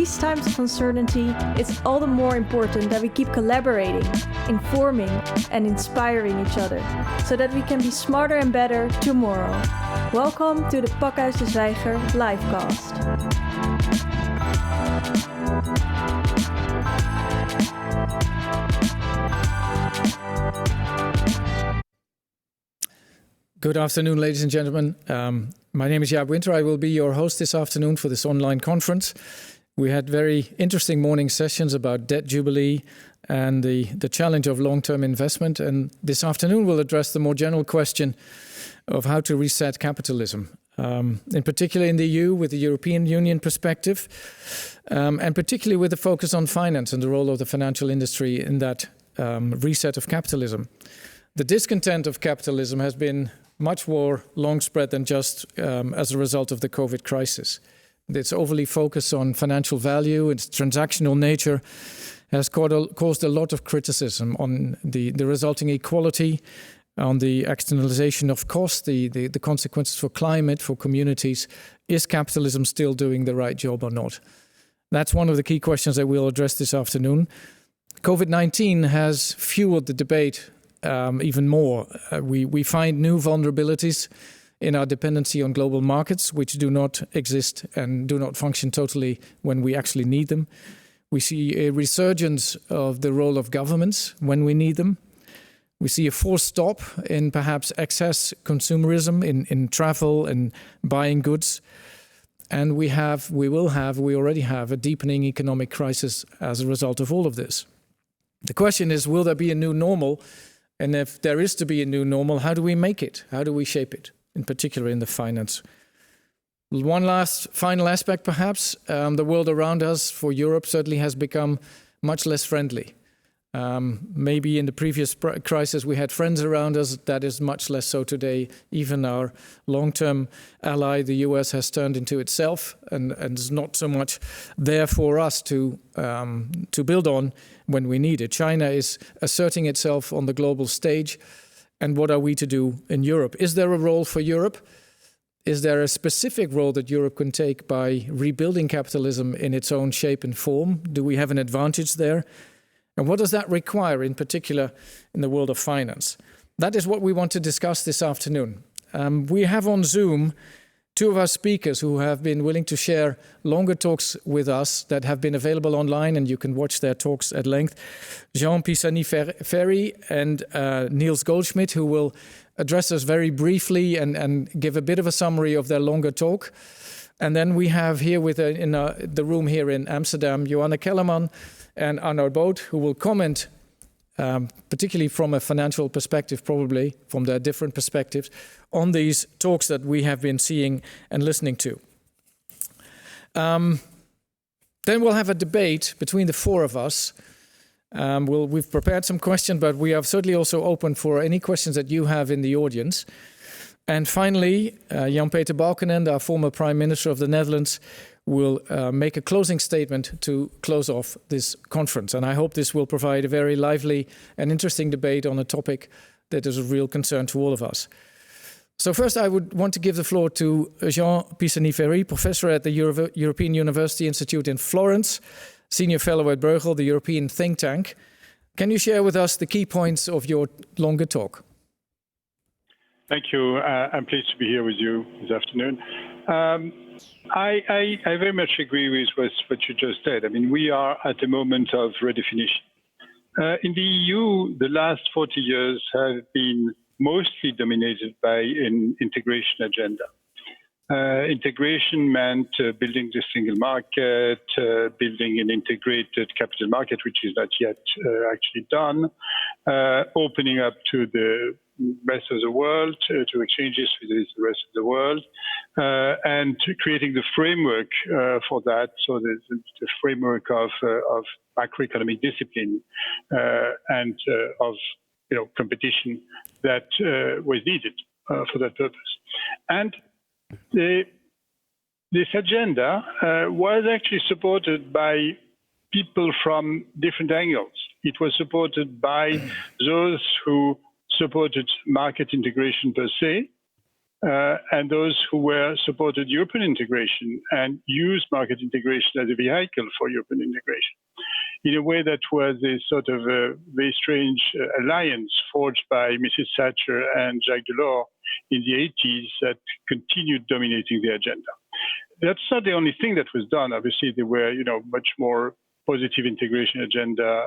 these times of uncertainty, it's all the more important that we keep collaborating, informing, and inspiring each other, so that we can be smarter and better tomorrow. Welcome to the Pakhuis de Zwijger livecast. Good afternoon, ladies and gentlemen. My name is Jaap Winter. I will be your host this afternoon for this online conference. We had very interesting morning sessions about debt jubilee and the challenge of long-term investment. And this afternoon we'll address the more general question of how to reset capitalism, in particular in the EU with the European Union perspective, and particularly with the focus on finance and the role of the financial industry in that reset of capitalism. The discontent of capitalism has been much more long spread than just as a result of the COVID crisis. Its overly focus on financial value, its transactional nature, has caused a lot of criticism on the resulting equality, on the externalization of cost, the consequences for climate, for communities. Is capitalism still doing the right job or not? That's one of the key questions that we'll address this afternoon. COVID-19 has fueled the debate even more. We find new vulnerabilities in our dependency on global markets, which do not exist and do not function totally when we actually need them. We see a resurgence of the role of governments when we need them. We see a forced stop in perhaps excess consumerism in travel and buying goods. And we already have a deepening economic crisis as a result of all of this. The question is, will there be a new normal? And if there is to be a new normal, how do we make it? How do we shape it, in particular in the finance? One last final aspect, perhaps. The world around us, for Europe, certainly has become much less friendly. Maybe in the previous crisis we had friends around us. That is much less so today. Even our long-term ally, the US, has turned into itself and is not so much there for us to build on when we need it. China is asserting itself on the global stage. And what are we to do in Europe? Is there a role for Europe? Is there a specific role that Europe can take by rebuilding capitalism in its own shape and form? Do we have an advantage there? And what does that require, in particular, in the world of finance? That is what we want to discuss this afternoon. We have on Zoom two of our speakers who have been willing to share longer talks with us that have been available online, and you can watch their talks at length. Jean Pisani-Ferry and Niels Goldschmidt, who will address us very briefly and give a bit of a summary of their longer talk. And then we have here in the room here in Amsterdam, Joanne Kellerman and Arnoud Boot, who will comment, particularly from a financial perspective, probably from their different perspectives, on these talks that we have been seeing and listening to. Then we'll have a debate between the four of us. We've prepared some questions, but we are certainly also open for any questions that you have in the audience. And finally, Jan-Peter Balkenende, our former Prime Minister of the Netherlands, will make a closing statement to close off this conference. And I hope this will provide a very lively and interesting debate on a topic that is of real concern to all of us. So first I would want to give the floor to Jean Pisani-Ferry, professor at the European University Institute in Florence, senior fellow at Bruegel, the European think tank. Can you share with us the key points of your longer talk? Thank you. I'm pleased to be here with you this afternoon. I very much agree with what you just said. I mean, we are at a moment of redefinition. In the EU, the last 40 years have been mostly dominated by an integration agenda. Integration meant building the single market, building an integrated capital market, which is not yet actually done, opening up to the rest of the world, to exchanges with the rest of the world, and creating the framework for that, so the framework of macroeconomic discipline and of competition that was needed for that purpose. And this agenda was actually supported by people from different angles. It was supported by those who supported market integration per se, and those who were supported European integration and used market integration as a vehicle for European integration, in a way that was a sort of a very strange alliance forged by Mrs. Thatcher and Jacques Delors in the 80s that continued dominating the agenda. That's not the only thing that was done. Obviously, there were, much more positive integration agenda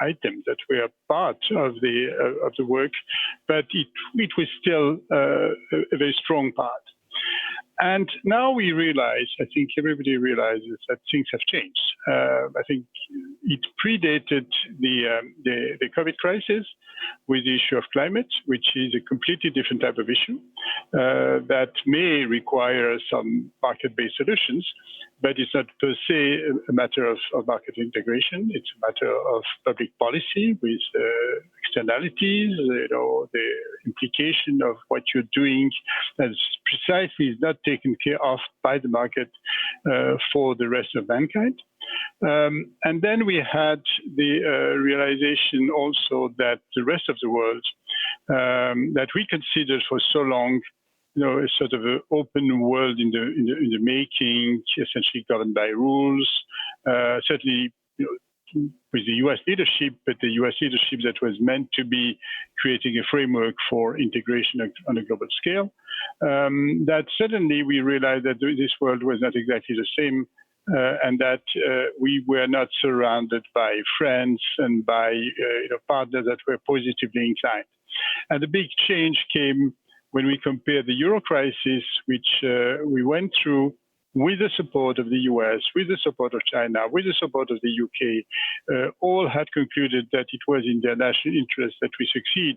items that were part of the work, but it was still a very strong part. And now we realize, I think everybody realizes that things have changed. I think it predated the COVID crisis with the issue of climate, which is a completely different type of issue that may require some market-based solutions, but it's not per se a matter of market integration. It's a matter of public policy with externalities, the implication of what you're doing as precisely is not taken care of by the market for the rest of mankind. And then we had the realization also that the rest of the world that we considered for so long, a sort of an open world in the making, essentially governed by rules, certainly with the U.S. leadership, but the U.S. leadership that was meant to be creating a framework for integration on a global scale, that suddenly we realized that this world was not exactly the same, and that we were not surrounded by friends and by partners that were positively inclined. And the big change came when we compared the Euro crisis, which we went through with the support of the US, with the support of China, with the support of the UK, all had concluded that it was in their national interest that we succeed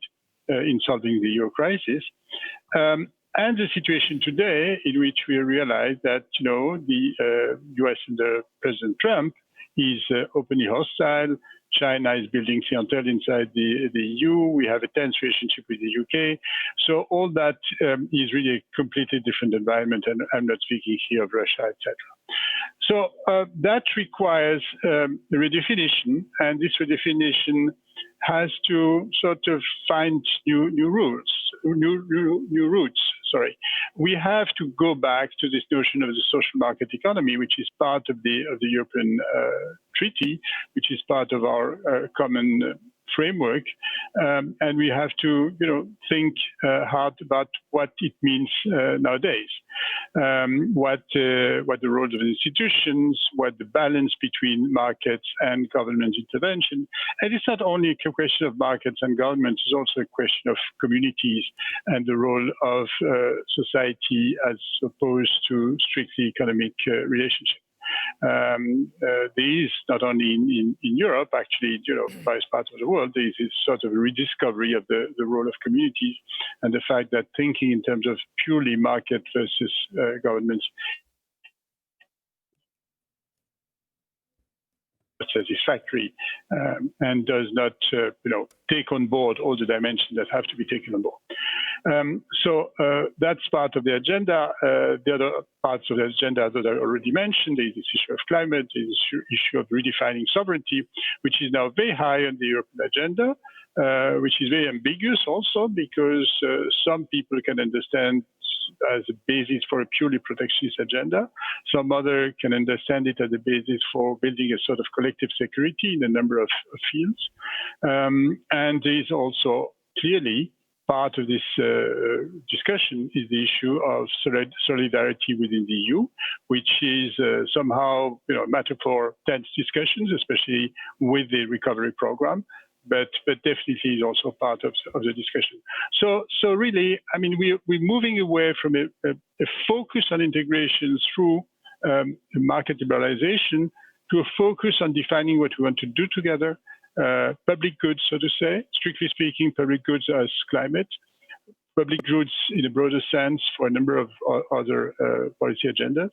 in solving the Euro crisis. And the situation today in which we realize that, the US under President Trump is openly hostile. China is building clientele inside the EU. We have a tense relationship with the UK. So all that is really a completely different environment, and I'm not speaking here of Russia, etc. So that requires a redefinition, and this redefinition has to sort of find new routes. We have to go back to this notion of the social market economy, which is part of the European Treaty, which is part of our common framework, and we have to, think hard about what it means nowadays. What the roles of institutions, what the balance between markets and government intervention. And it's not only a question of markets and governments, it's also a question of communities and the role of society as opposed to strictly economic relationship. There is not only in Europe, actually, various parts of the world, there is this sort of rediscovery of the role of communities and the fact that thinking in terms of purely market versus governments satisfactory and does not, take on board all the dimensions that have to be taken on board. So that's part of the agenda. The other parts of the agenda that I already mentioned is this issue of climate, this issue of redefining sovereignty, which is now very high on the European agenda, which is very ambiguous also because some people can understand as a basis for a purely protectionist agenda. Some other can understand it as a basis for building a sort of collective security in a number of fields. And there is also clearly part of this discussion is the issue of solidarity within the EU, which is somehow a matter for tense discussions, especially with the recovery program. But definitely is also part of the discussion. So really, I mean, we're moving away from a focus on integration through market liberalization to a focus on defining what we want to do together, public goods, so to say, strictly speaking, public goods as climate, public goods in a broader sense for a number of other policy agendas.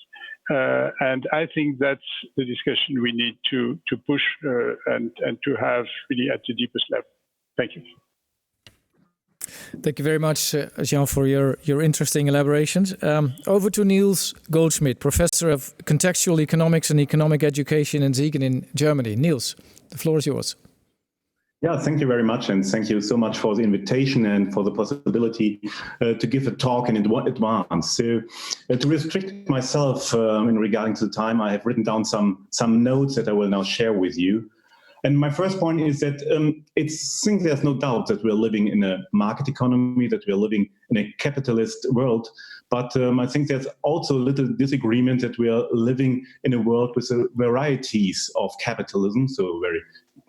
And I think that's the discussion we need to push and to have really at the deepest level. Thank you. Thank you very much, Jean, for your interesting elaborations. Over to Niels Goldschmidt, Professor of Contextual Economics and Economic Education in Siegen in Germany. Niels, the floor is yours. Yeah, thank you very much, and thank you so much for the invitation and for the possibility to give a talk in advance. So, to restrict myself in regarding to the time, I have written down some notes that I will now share with you. And my first point is that I think there's no doubt that we're living in a market economy, that we're living in a capitalist world. But I think there's also a little disagreement that we are living in a world with varieties of capitalism, so a very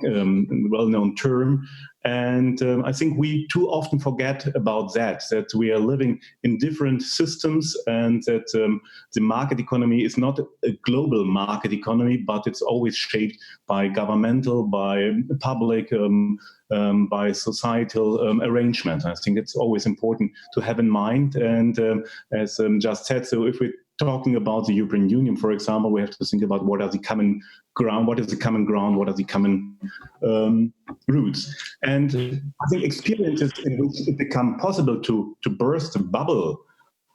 well-known term. And I think we too often forget about that we are living in different systems, and that the market economy is not a global market economy, but it's always shaped by governmental, by public, by societal arrangement. I think it's always important to have in mind. And as just said, so if we're talking about the European Union, for example, we have to think about what are the common ground, what is the common ground, what are the common roots. And I think experiences in which it becomes possible to burst a bubble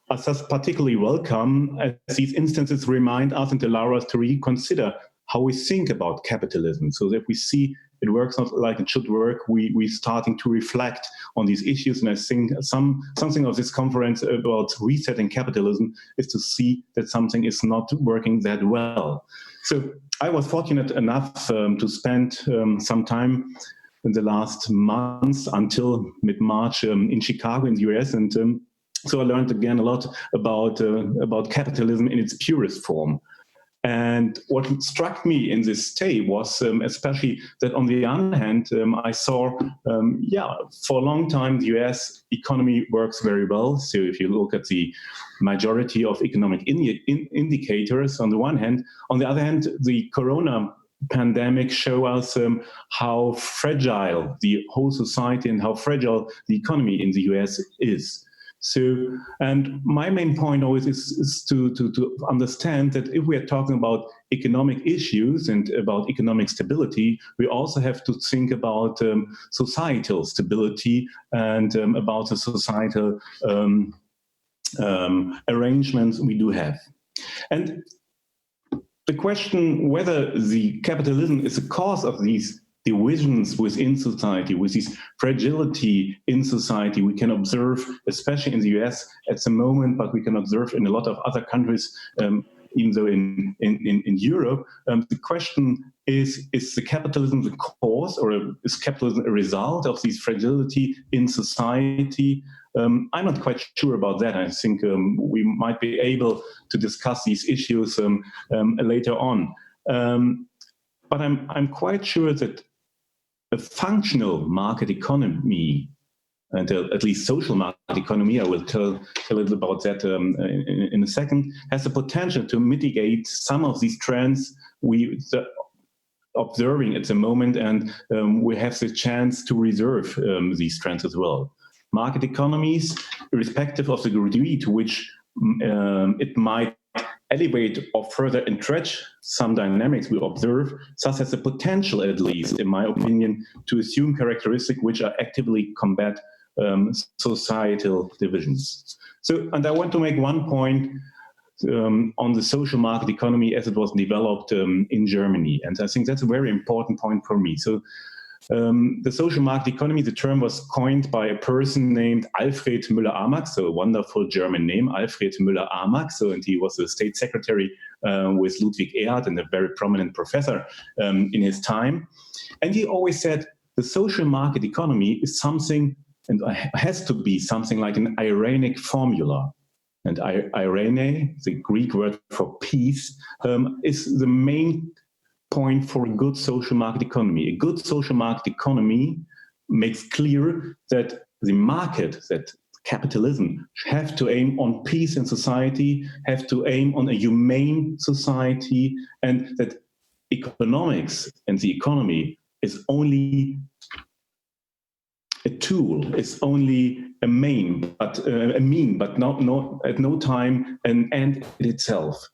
are thus particularly welcome, as these instances remind us and allow us to reconsider how we think about capitalism, so that we see it works not like it should work. We're starting to reflect on these issues, and I think something of this conference about resetting capitalism is to see that something is not working that well. So I was fortunate enough to spend some time in the last months until mid-March in Chicago in the US, and so I learned again a lot about capitalism in its purest form. And what struck me in this stay was especially that on the other hand, I saw, for a long time, the US economy works very well. So if you look at the majority of economic indicators on the one hand, on the other hand, the Corona pandemic show us how fragile the whole society and how fragile the economy in the US is. So, and my main point always is to understand that if we are talking about economic issues and about economic stability, we also have to think about societal stability and about the societal arrangements we do have. And the question whether the capitalism is a cause of these divisions within society, with this fragility in society, we can observe, especially in the US at the moment, but we can observe in a lot of other countries, even though in Europe. The question is the capitalism the cause, or is capitalism a result of this fragility in society? I'm not quite sure about that. I think we might be able to discuss these issues later on. But I'm quite sure that a functional market economy, and at least social market economy, I will tell a little about that in a second, has the potential to mitigate some of these trends we're observing at the moment, and we have the chance to reserve these trends as well. Market economies, irrespective of the degree to which it might elevate or further entrench some dynamics we observe, thus has the potential, at least in my opinion, to assume characteristics which are actively combat societal divisions. So, and I want to make one point on the social market economy as it was developed in Germany, and I think that's a very important point for me. So, the social market economy, the term was coined by a person named Alfred Müller-Amack, so a wonderful German name, Alfred Müller-Amack. So, and he was a state secretary with Ludwig Erhard and a very prominent professor in his time. And he always said the social market economy is something, and has to be something like an irenic formula. And irene, the Greek word for peace, is the main point for a good social market economy. A good social market economy makes clear that the market, that capitalism, have to aim on peace in society, have to aim on a humane society, and that economics and the economy is only a tool, it's only a mean, but not at no time an end in itself.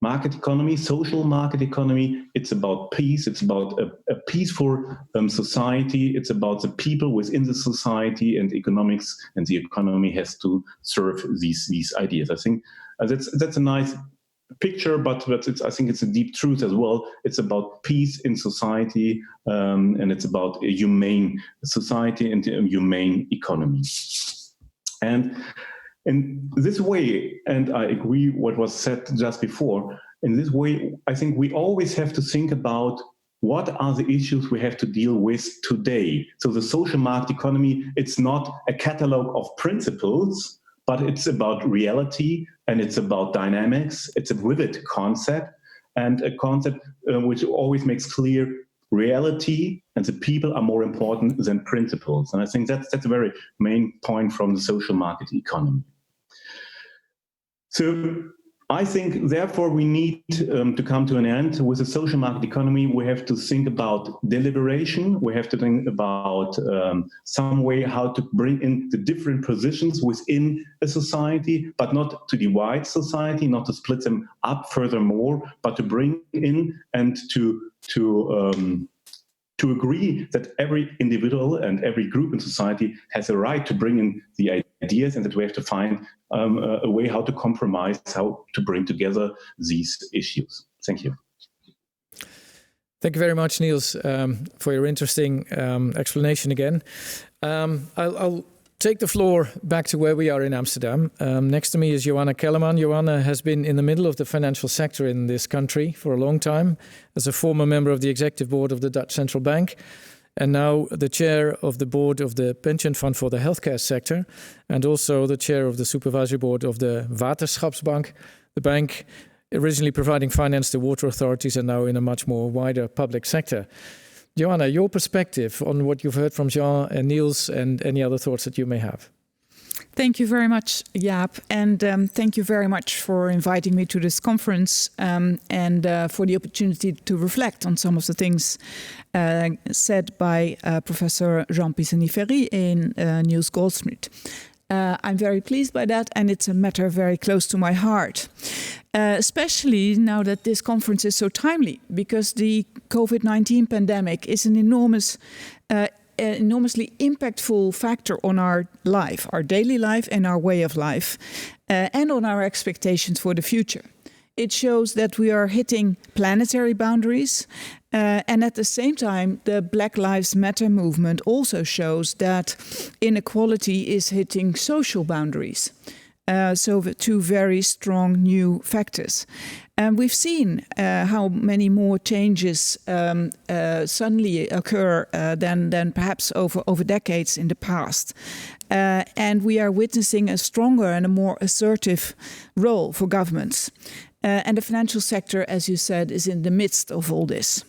Market economy, social market economy, it's about peace, it's about a peaceful society, it's about the people within the society, and economics and the economy has to serve these ideas. I think that's a nice picture, but I think it's a deep truth as well. It's about peace in society, and it's about a humane society and a humane economy. And in this way, and I agree what was said just before, in this way, I think we always have to think about what are the issues we have to deal with today. So the social market economy, it's not a catalog of principles, but it's about reality and it's about dynamics. It's a vivid concept, and a concept which always makes clear reality and the people are more important than principles. And I think that's a very main point from the social market economy. So I think, therefore, we need to come to an end. With the social market economy, we have to think about deliberation. We have to think about some way how to bring in the different positions within a society, but not to divide society, not to split them up furthermore, but to bring in and to agree that every individual and every group in society has a right to bring in the ideas, and that we have to find a way how to compromise, how to bring together these issues. Thank you. Thank you very much, Niels, for your interesting explanation again. I'll take the floor back to where we are in Amsterdam. Next to me is Joanna Kellerman. Joanna has been in the middle of the financial sector in this country for a long time, as a former member of the executive board of the Dutch Central Bank, and now the chair of the board of the pension fund for the healthcare sector, and also the chair of the supervisory board of the Waterschapsbank, the bank originally providing finance to water authorities and now in a much more wider public sector. Joanna, your perspective on what you've heard from Jean and Niels, and any other thoughts that you may have. Thank you very much, Jaap, and thank you very much for inviting me to this conference and for the opportunity to reflect on some of the things said by Professor Jean Pisani-Ferry and Niels Goldschmidt. I'm very pleased by that, and it's a matter very close to my heart, especially now that this conference is so timely, because the COVID-19 pandemic is an enormously impactful factor on our life, our daily life and our way of life, and on our expectations for the future. It shows that we are hitting planetary boundaries, and at the same time, the Black Lives Matter movement also shows that inequality is hitting social boundaries. So the two very strong new factors. And we've seen how many more changes suddenly occur than perhaps over decades in the past. And we are witnessing a stronger and a more assertive role for governments. And the financial sector, as you said, is in the midst of all this.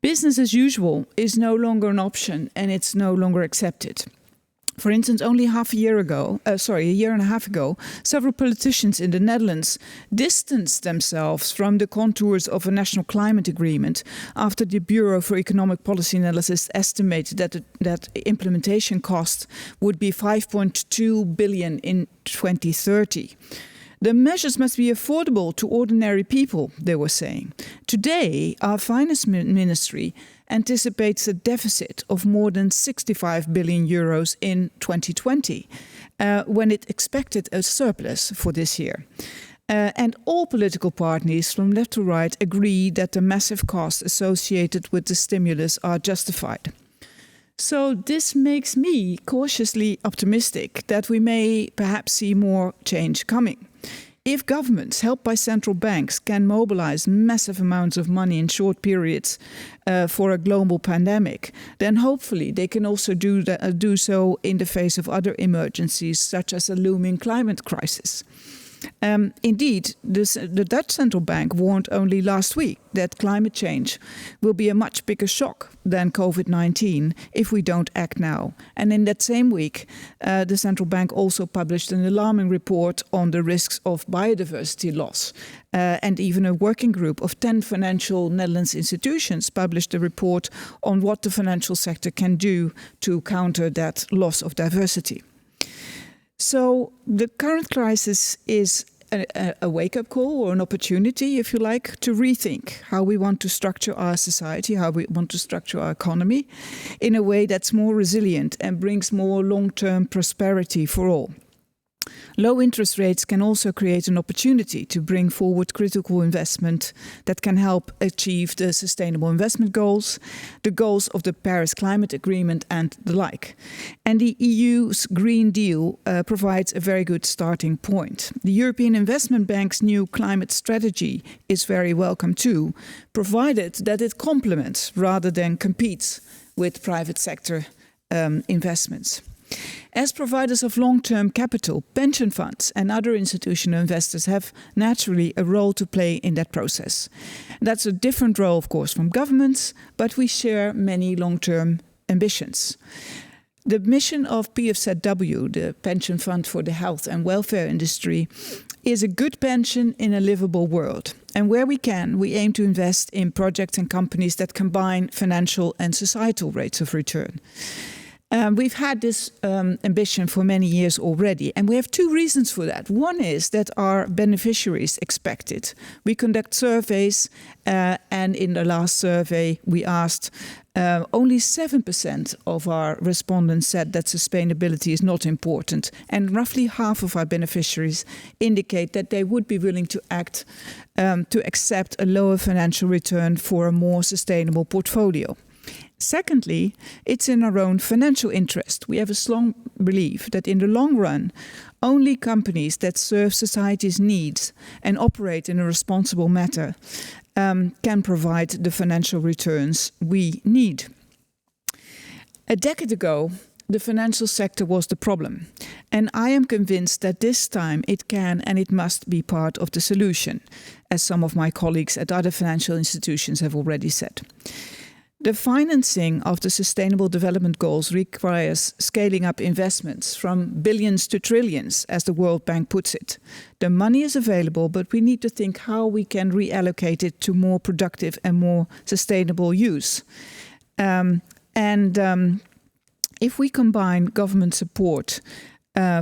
Business as usual is no longer an option, and it's no longer accepted. For instance, only a year and a half ago, several politicians in the Netherlands distanced themselves from the contours of a national climate agreement after the Bureau for Economic Policy Analysis estimated that implementation cost would be 5.2 billion in 2030. The measures must be affordable to ordinary people, they were saying. Today, our finance ministry anticipates a deficit of more than 65 billion euros in 2020, when it expected a surplus for this year. And all political parties, from left to right, agree that the massive costs associated with the stimulus are justified. So this makes me cautiously optimistic that we may perhaps see more change coming. If governments, helped by central banks, can mobilize massive amounts of money in short periods for a global pandemic, then hopefully they can also do so in the face of other emergencies, such as a looming climate crisis. Indeed, the Dutch Central Bank warned only last week that climate change will be a much bigger shock than COVID-19 if we don't act now. And in that same week, the Central Bank also published an alarming report on the risks of biodiversity loss. And even a working group of 10 financial Netherlands institutions published a report on what the financial sector can do to counter that loss of diversity. So the current crisis is a wake-up call, or an opportunity, if you like, to rethink how we want to structure our society, how we want to structure our economy in a way that's more resilient and brings more long-term prosperity for all. Low interest rates can also create an opportunity to bring forward critical investment that can help achieve the sustainable investment goals, the goals of the Paris Climate Agreement and the like. And the EU's Green Deal provides a very good starting point. The European Investment Bank's new climate strategy is very welcome too, provided that it complements rather than competes with private sector investments. As providers of long-term capital, pension funds and other institutional investors have naturally a role to play in that process. That's a different role, of course, from governments, but we share many long-term ambitions. The mission of PFZW, the Pension Fund for the Health and Welfare Industry, is a good pension in a livable world. And where we can, we aim to invest in projects and companies that combine financial and societal rates of return. We've had this ambition for many years already, and we have two reasons for that. One is that our beneficiaries expect it. We conduct surveys, and in the last survey we asked only 7% of our respondents said that sustainability is not important, and roughly half of our beneficiaries indicate that they would be willing to accept a lower financial return for a more sustainable portfolio. Secondly, it's in our own financial interest. We have a strong belief that in the long run, only companies that serve society's needs and operate in a responsible manner can provide the financial returns we need. A decade ago, the financial sector was the problem, and I am convinced that this time it can and it must be part of the solution, as some of my colleagues at other financial institutions have already said. The financing of the Sustainable Development Goals requires scaling up investments from billions to trillions, as the World Bank puts it. The money is available, but we need to think how we can reallocate it to more productive and more sustainable use. If we combine government support,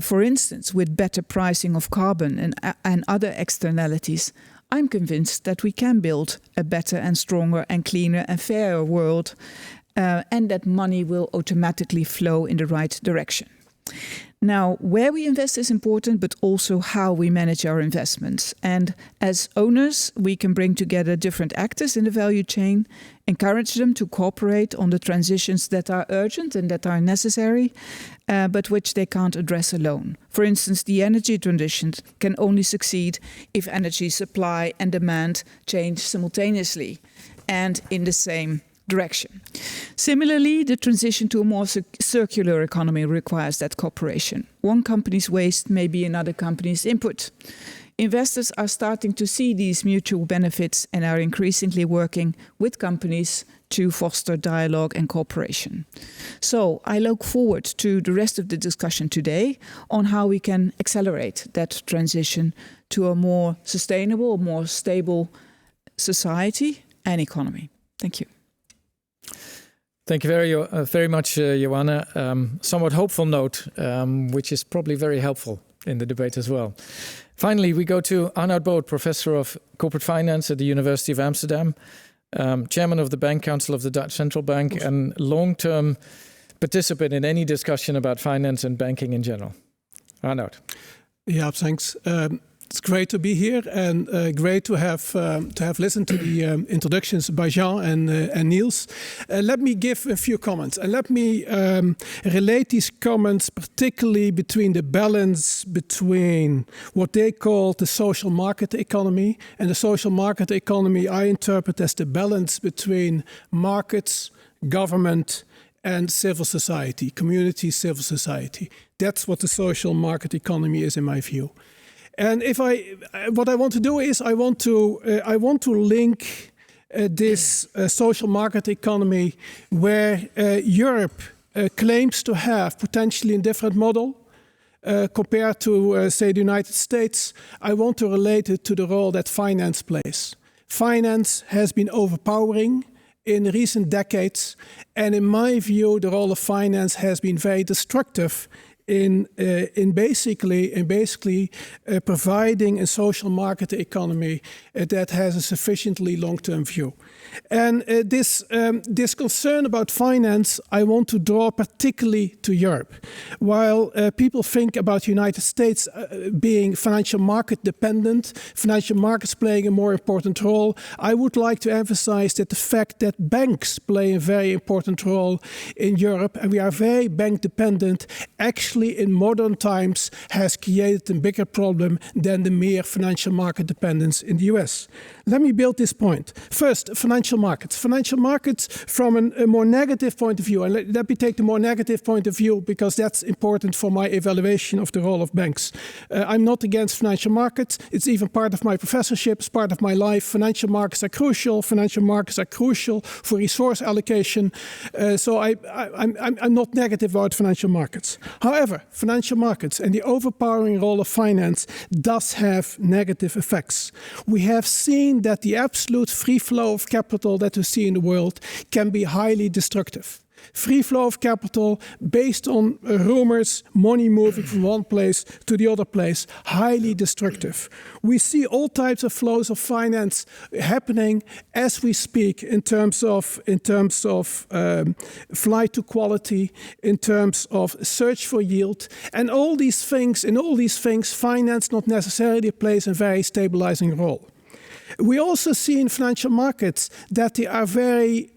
for instance, with better pricing of carbon and other externalities, I'm convinced that we can build a better and stronger and cleaner and fairer world, and that money will automatically flow in the right direction. Now, where we invest is important, but also how we manage our investments. And as owners, we can bring together different actors in the value chain, encourage them to cooperate on the transitions that are urgent and that are necessary, but which they can't address alone. For instance, the energy transition can only succeed if energy supply and demand change simultaneously and in the same direction. Similarly, the transition to a more circular economy requires that cooperation. One company's waste may be another company's input. Investors are starting to see these mutual benefits and are increasingly working with companies to foster dialogue and cooperation. So I look forward to the rest of the discussion today on how we can accelerate that transition to a more sustainable, more stable society and economy. Thank you. Thank you very much, Joanna. Somewhat hopeful note, which is probably very helpful in the debate as well. Finally, we go to Arnoud Boot, Professor of Corporate Finance at the University of Amsterdam, Chairman of the Bank Council of the Dutch Central Bank, and long-term participant in any discussion about finance and banking in general. Arnoud. Yeah, thanks. It's great to be here, and great to have listened to the introductions by Jean and Niels. Let me give a few comments, and let me relate these comments particularly between the balance between what they call the social market economy, and the social market economy I interpret as the balance between markets, government, and civil society, community, civil society. That's what the social market economy is, in my view. And what I want to do is I want to link this social market economy where Europe claims to have potentially a different model compared to, say, the United States. I want to relate it to the role that finance plays. Finance has been overpowering in recent decades, and in my view, the role of finance has been very destructive in basically providing a social market economy that has a sufficiently long-term view. And this concern about finance, I want to draw particularly to Europe. While people think about the United States being financial market dependent, financial markets playing a more important role, I would like to emphasize that the fact that banks play a very important role in Europe, and we are very bank dependent, actually in modern times has created a bigger problem than the mere financial market dependence in the US. Let me build this point. First, financial markets. Financial markets from a more negative point of view. And let me take the more negative point of view because that's important for my evaluation of the role of banks. I'm not against financial markets. It's even part of my professorship, it's part of my life. Financial markets are crucial. Financial markets are crucial for resource allocation. So I'm not negative about financial markets. However, financial markets and the overpowering role of finance does have negative effects. We have seen that the absolute free flow of capital that we see in the world can be highly destructive. Free flow of capital based on rumors, money moving from one place to the other place, highly destructive. We see all types of flows of finance happening as we speak in terms of flight to quality, in terms of search for yield, and all these things, finance not necessarily plays a very stabilizing role. We also see in financial markets that they are very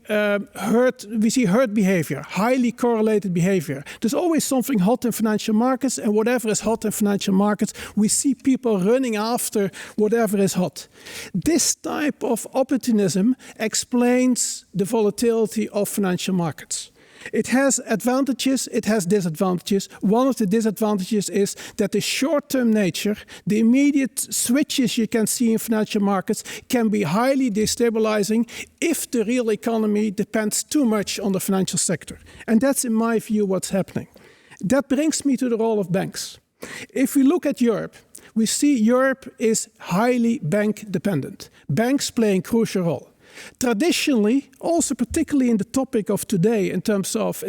we see herd behavior, highly correlated behavior. There's always something hot in financial markets, and whatever is hot in financial markets, we see people running after whatever is hot. This type of opportunism explains the volatility of financial markets. It has advantages, it has disadvantages. One of the disadvantages is that the short-term nature, the immediate switches you can see in financial markets can be highly destabilizing if the real economy depends too much on the financial sector. And that's, in my view, what's happening. That brings me to the role of banks. If we look at Europe, we see Europe is highly bank dependent. Banks play a crucial role. Traditionally, also particularly in the topic of today, in terms of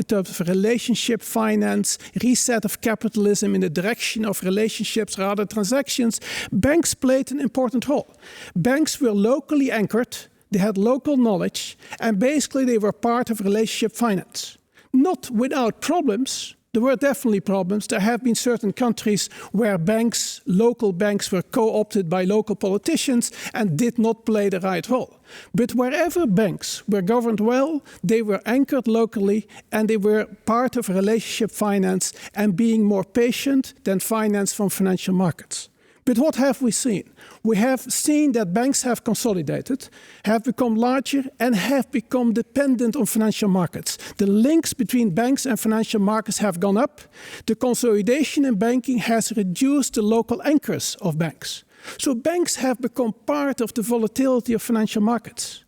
relationship finance, reset of capitalism in the direction of relationships rather than transactions, banks played an important role. Banks were locally anchored, they had local knowledge, and basically they were part of relationship finance. Not without problems. There were definitely problems. There have been certain countries where banks, local banks, were co-opted by local politicians and did not play the right role. But wherever banks were governed well, they were anchored locally and they were part of relationship finance and being more patient than finance from financial markets. But what have we seen? We have seen that banks have consolidated, have become larger, and have become dependent on financial markets. The links between banks and financial markets have gone up. The consolidation in banking has reduced the local anchors of banks. So banks have become part of the volatility of financial markets.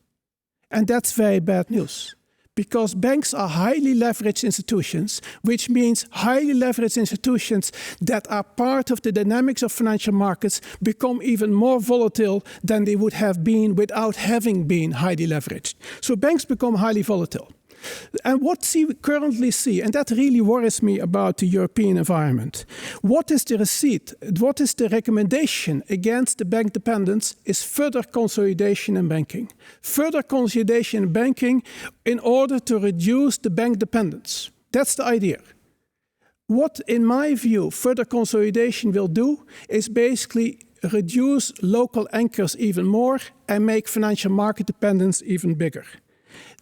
And that's very bad news. Because banks are highly leveraged institutions, which means highly leveraged institutions that are part of the dynamics of financial markets become even more volatile than they would have been without having been highly leveraged. So banks become highly volatile. And what we currently see, and that really worries me about the European environment, what is the receipt, what is the recommendation against the bank dependence is further consolidation in banking. Further consolidation in banking in order to reduce the bank dependence. That's the idea. What, in my view, further consolidation will do is basically reduce local anchors even more and make financial market dependence even bigger.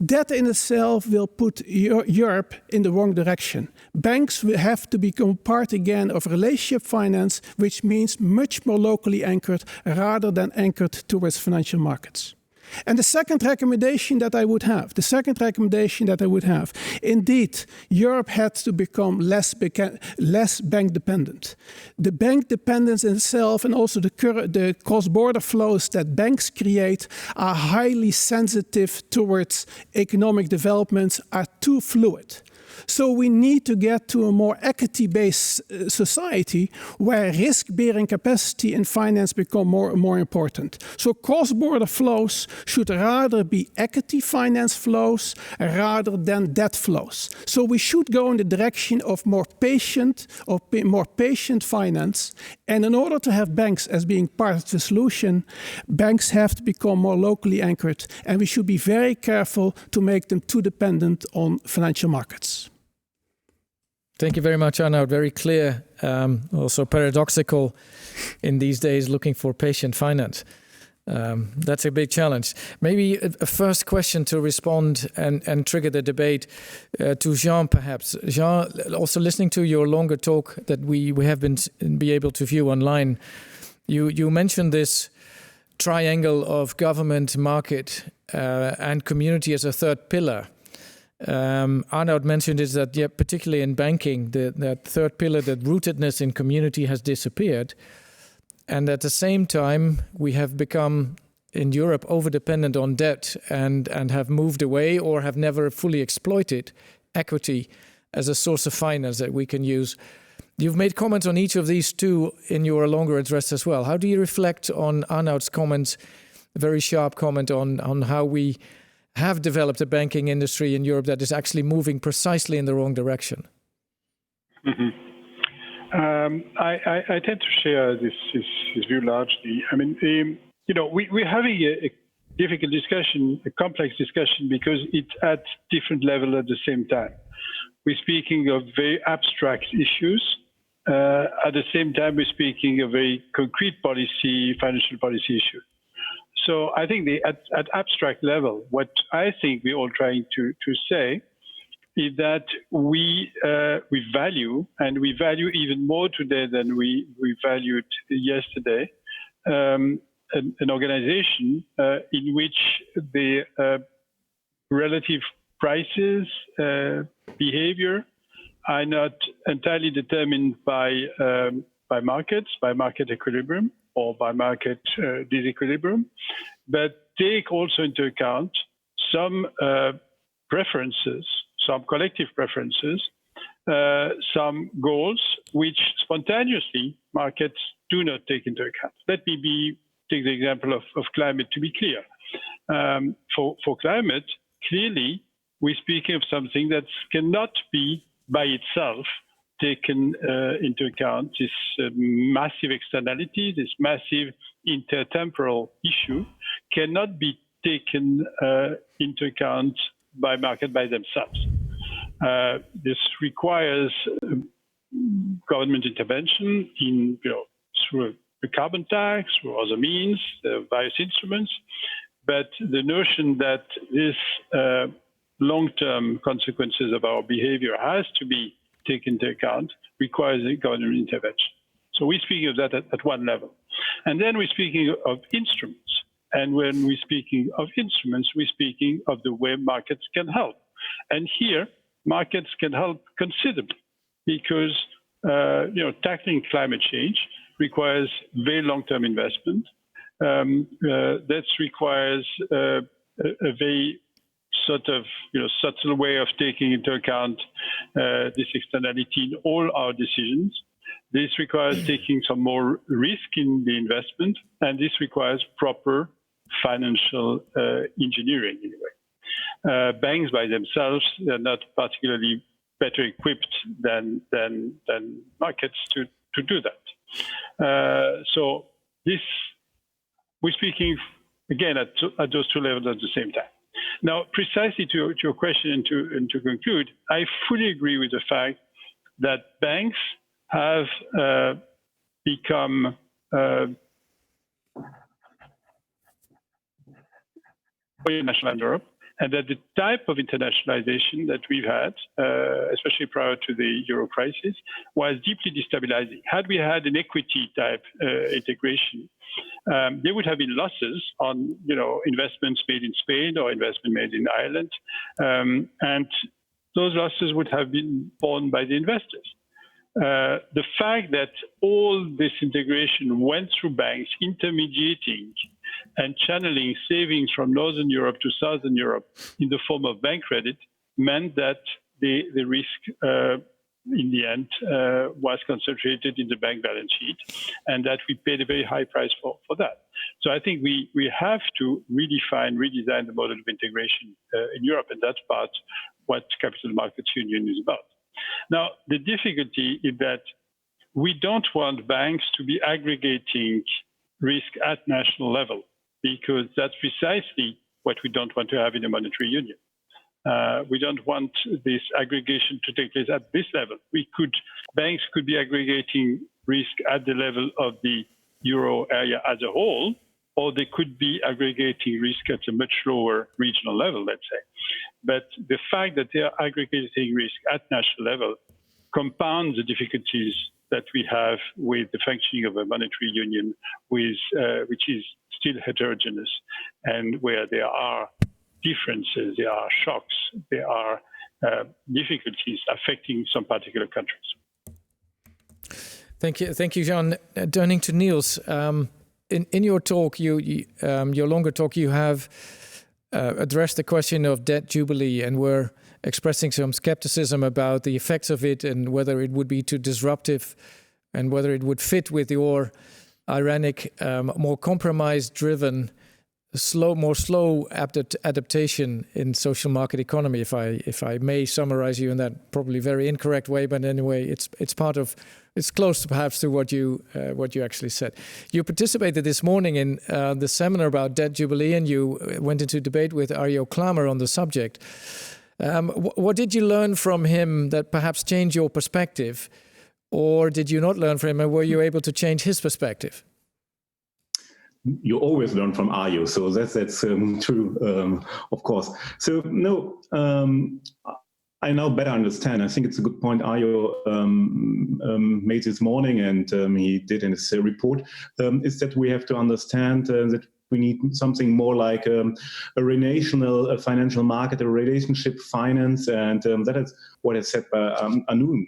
That in itself will put Europe in the wrong direction. Banks will have to become part again of relationship finance, which means much more locally anchored rather than anchored towards financial markets. And the second recommendation that I would have, indeed, Europe had to become less bank dependent. The bank dependence in itself and also the cross-border flows that banks create are highly sensitive towards economic developments, are too fluid. So we need to get to a more equity-based society where risk-bearing capacity in finance become more and more important. So cross-border flows should rather be equity finance flows rather than debt flows. So we should go in the direction of more patient finance. And in order to have banks as being part of the solution, banks have to become more locally anchored, and we should be very careful to make them too dependent on financial markets. Thank you very much, Arnoud. Very clear, also paradoxical in these days, looking for patient finance. That's a big challenge. Maybe a first question to respond and trigger the debate to Jean, perhaps. Jean, also listening to your longer talk that we have been able to view online, you mentioned this triangle of government, market, and community as a third pillar. Arnoud mentioned is that, particularly in banking, that third pillar, that rootedness in community has disappeared. And at the same time, we have become, in Europe, over-dependent on debt and have moved away or have never fully exploited equity as a source of finance that we can use. You've made comments on each of these two in your longer address as well. How do you reflect on Arnoud's comments, a very sharp comment on how we have developed a banking industry in Europe that is actually moving precisely in the wrong direction? Mm-hmm. I tend to share this view largely. I mean, we're having a difficult discussion, a complex discussion, because it's at different levels at the same time. We're speaking of very abstract issues. At the same time, we're speaking of very concrete financial policy issues. So I think at abstract level, what I think we're all trying to say is that we value, and we value even more today than we valued yesterday, an organization in which the relative prices, behavior are not entirely determined by markets, by market equilibrium or by market disequilibrium, but take also into account some preferences, some collective preferences, some goals which spontaneously markets do not take into account. Let me take the example of climate to be clear. For climate, clearly, we're speaking of something that cannot be by itself taken into account. This massive externality, this massive intertemporal issue cannot be taken into account by market by themselves. This requires government intervention through the carbon tax, through other means, various instruments. But the notion that this long-term consequences of our behavior has to be taken into account requires a government intervention. So we're speaking of that at one level. And then we're speaking of instruments. And when we're speaking of instruments, we're speaking of the way markets can help. And here, markets can help considerably because tackling climate change requires very long-term investment. That requires a very sort of subtle way of taking into account this externality in all our decisions. This requires taking some more risk in the investment, and this requires proper financial engineering in a way. Banks by themselves are not particularly better equipped than markets to do that. So this, we're speaking again at those two levels at the same time. Now, precisely to your question and to conclude, I fully agree with the fact that banks have become international in Europe, and that the type of internationalization that we've had, especially prior to the euro crisis, was deeply destabilizing. Had we had an equity type integration, there would have been losses on investments made in Spain or investment made in Ireland, and those losses would have been borne by the investors. The fact that all this integration went through banks intermediating and channeling savings from Northern Europe to Southern Europe in the form of bank credit meant that the risk in the end was concentrated in the bank balance sheet, and that we paid a very high price for that. So I think we have to redesign the model of integration in Europe, and that's part what Capital Markets Union is about. Now, the difficulty is that we don't want banks to be aggregating risk at national level, because that's precisely what we don't want to have in a monetary union. We don't want this aggregation to take place at this level. Banks could be aggregating risk at the level of the euro area as a whole, or they could be aggregating risk at a much lower regional level, let's say. But the fact that they are aggregating risk at national level compounds the difficulties that we have with the functioning of a monetary union, which is still heterogeneous, and where there are differences, there are shocks, there are difficulties affecting some particular countries. Thank you, Jean. Turning to Niels, in your talk, your longer talk, you have addressed the question of debt jubilee, and were expressing some skepticism about the effects of it and whether it would be too disruptive and whether it would fit with your ironic, more compromise-driven, more slow adaptation in social market economy. If I may summarize you in that probably very incorrect way, but anyway, it's close perhaps to what you actually said. You participated this morning in the seminar about debt jubilee, and you went into debate with Arjo Klamer on the subject. What did you learn from him that perhaps changed your perspective, or did you not learn from him, and were you able to change his perspective? You always learn from Arjo, so that's true, of course. So no, I now better understand. I think it's a good point Arjo made this morning, and he did in his report, is that we have to understand that we need something more like a relational financial market, a relationship finance, and that is what I said by Anu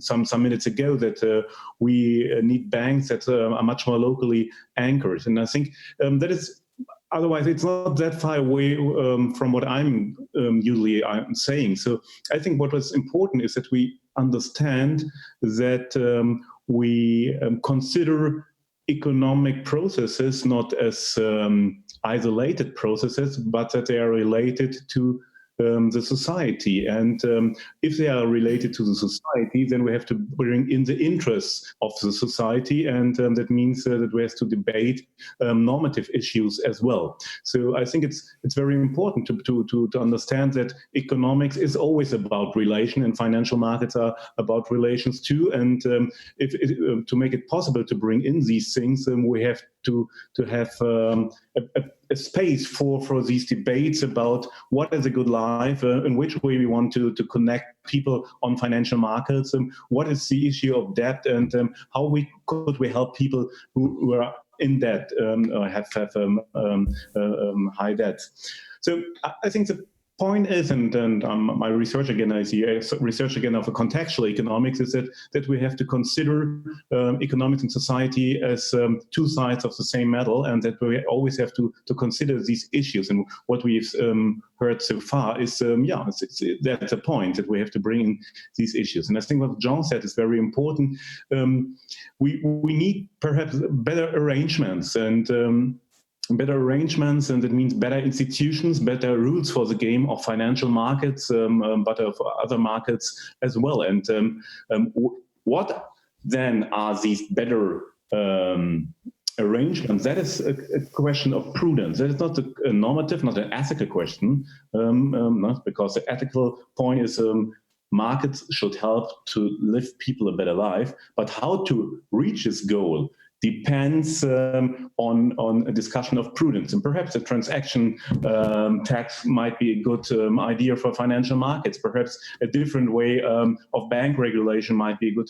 some minutes ago, that we need banks that are much more locally anchored. And I think that is, otherwise it's not that far away from what I'm usually saying. So I think what was important is that we understand that we consider economic processes not as isolated processes, but that they are related to the society. And if they are related to the society, then we have to bring in the interests of the society, and that means that we have to debate normative issues as well. So I think it's very important to understand that economics is always about relation, and financial markets are about relations too. And if to make it possible to bring in these things, we have to have a space for these debates about what is a good life, in which way we want to connect people on financial markets, and what is the issue of debt, and how could we help people who are in debt, or have high debt. So I think the point is, and my research again, I see research again of a contextual economics, is that we have to consider economics and society as two sides of the same medal, and that we always have to consider these issues. And what we've heard so far is, that's a point, that we have to bring in these issues. And I think what Jean said is very important. We need perhaps better arrangements, and that means better institutions, better rules for the game of financial markets, but of other markets as well. And what then are these better arrangements? That is a question of prudence. That is not a normative, not an ethical question, not because the ethical point is markets should help to live people a better life, but how to reach this goal depends on a discussion of prudence. And perhaps a transaction tax might be a good idea for financial markets. Perhaps a different way of bank regulation might be a good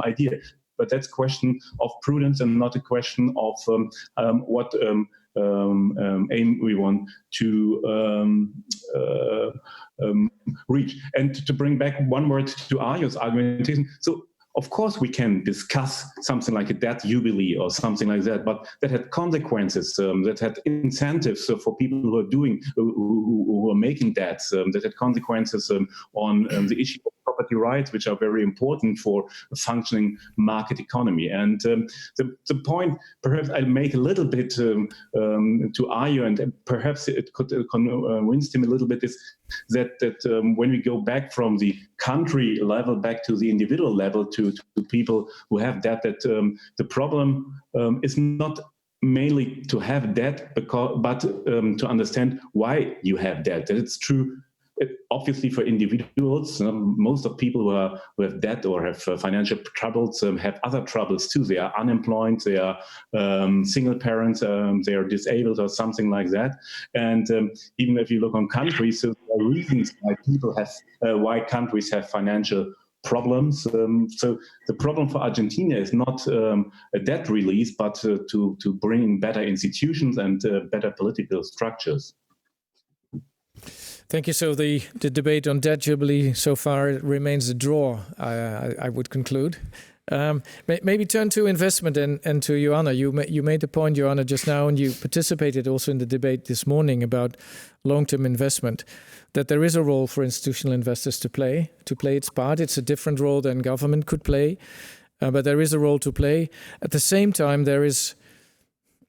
idea. But that's a question of prudence, and not a question of what aim we want to reach. And to bring back one word to Arjo's argumentation, so of course, we can discuss something like a debt jubilee or something like that, but that had consequences, that had incentives for people who are making debts, that had consequences on the issue of property rights, which are very important for a functioning market economy. And the point, perhaps I'll make a little bit to argue, and perhaps it could convince him a little bit, is that when we go back from the country level back to the individual level to people who have debt, that the problem is not mainly to have debt, but to understand why you have debt. That it's true. Obviously, for individuals, most of people who have debt or have financial troubles have other troubles too. They are unemployed, they are single parents, they are disabled or something like that. And even if you look on countries, so there are reasons why countries have financial problems. So the problem for Argentina is not a debt release, but to bring better institutions and better political structures. Thank you. So the debate on debt jubilee so far remains a draw, I would conclude. Maybe turn to investment and to Joanna. You made the point, Joanna, just now, and you participated also in the debate this morning about long-term investment, that there is a role for institutional investors to play its part. It's a different role than government could play, but there is a role to play. At the same time, there is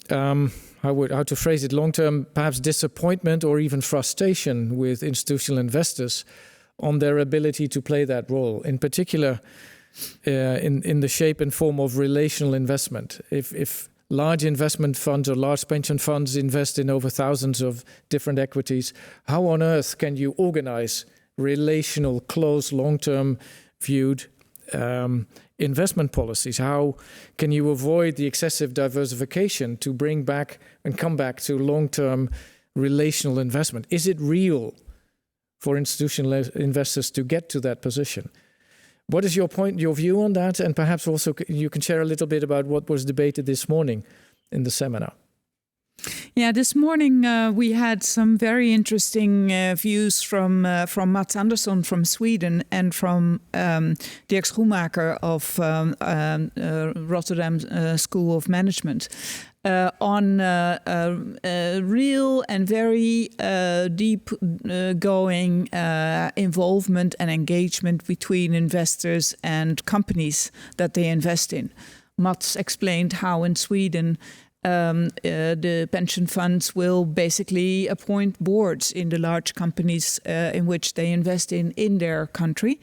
how to phrase it, long-term perhaps disappointment or even frustration with institutional investors on their ability to play that role, in particular in the shape and form of relational investment. If large investment funds or large pension funds invest in over thousands of different equities, how on earth can you organize relational, close, long-term viewed investment policies? How can you avoid the excessive diversification to bring back and come back to long-term relational investment? Is it real for institutional investors to get to that position? What is your view on that? And perhaps also you can share a little bit about what was debated this morning in the seminar. Yeah, this morning we had some very interesting views from Mats Andersson from Sweden and from Dirk Schoenmaker of Rotterdam School of Management on real and very deep going involvement and engagement between investors and companies that they invest in. Mats explained how in Sweden the pension funds will basically appoint boards in the large companies in which they invest in their country,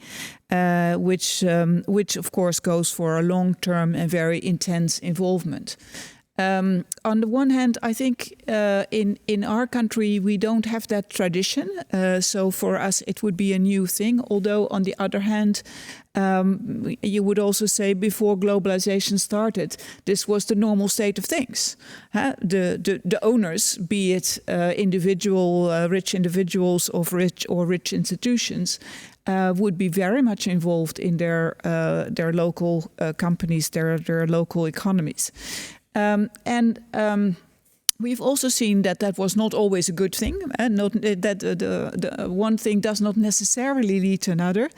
which of course goes for a long-term and very intense involvement. On the one hand, I think in our country we don't have that tradition, so for us it would be a new thing. Although on the other hand, you would also say before globalization started, this was the normal state of things. The owners, be it rich individuals of rich institutions, would be very much involved in their local companies, their local economies. We've also seen that was not always a good thing, and that the one thing does not necessarily lead to another.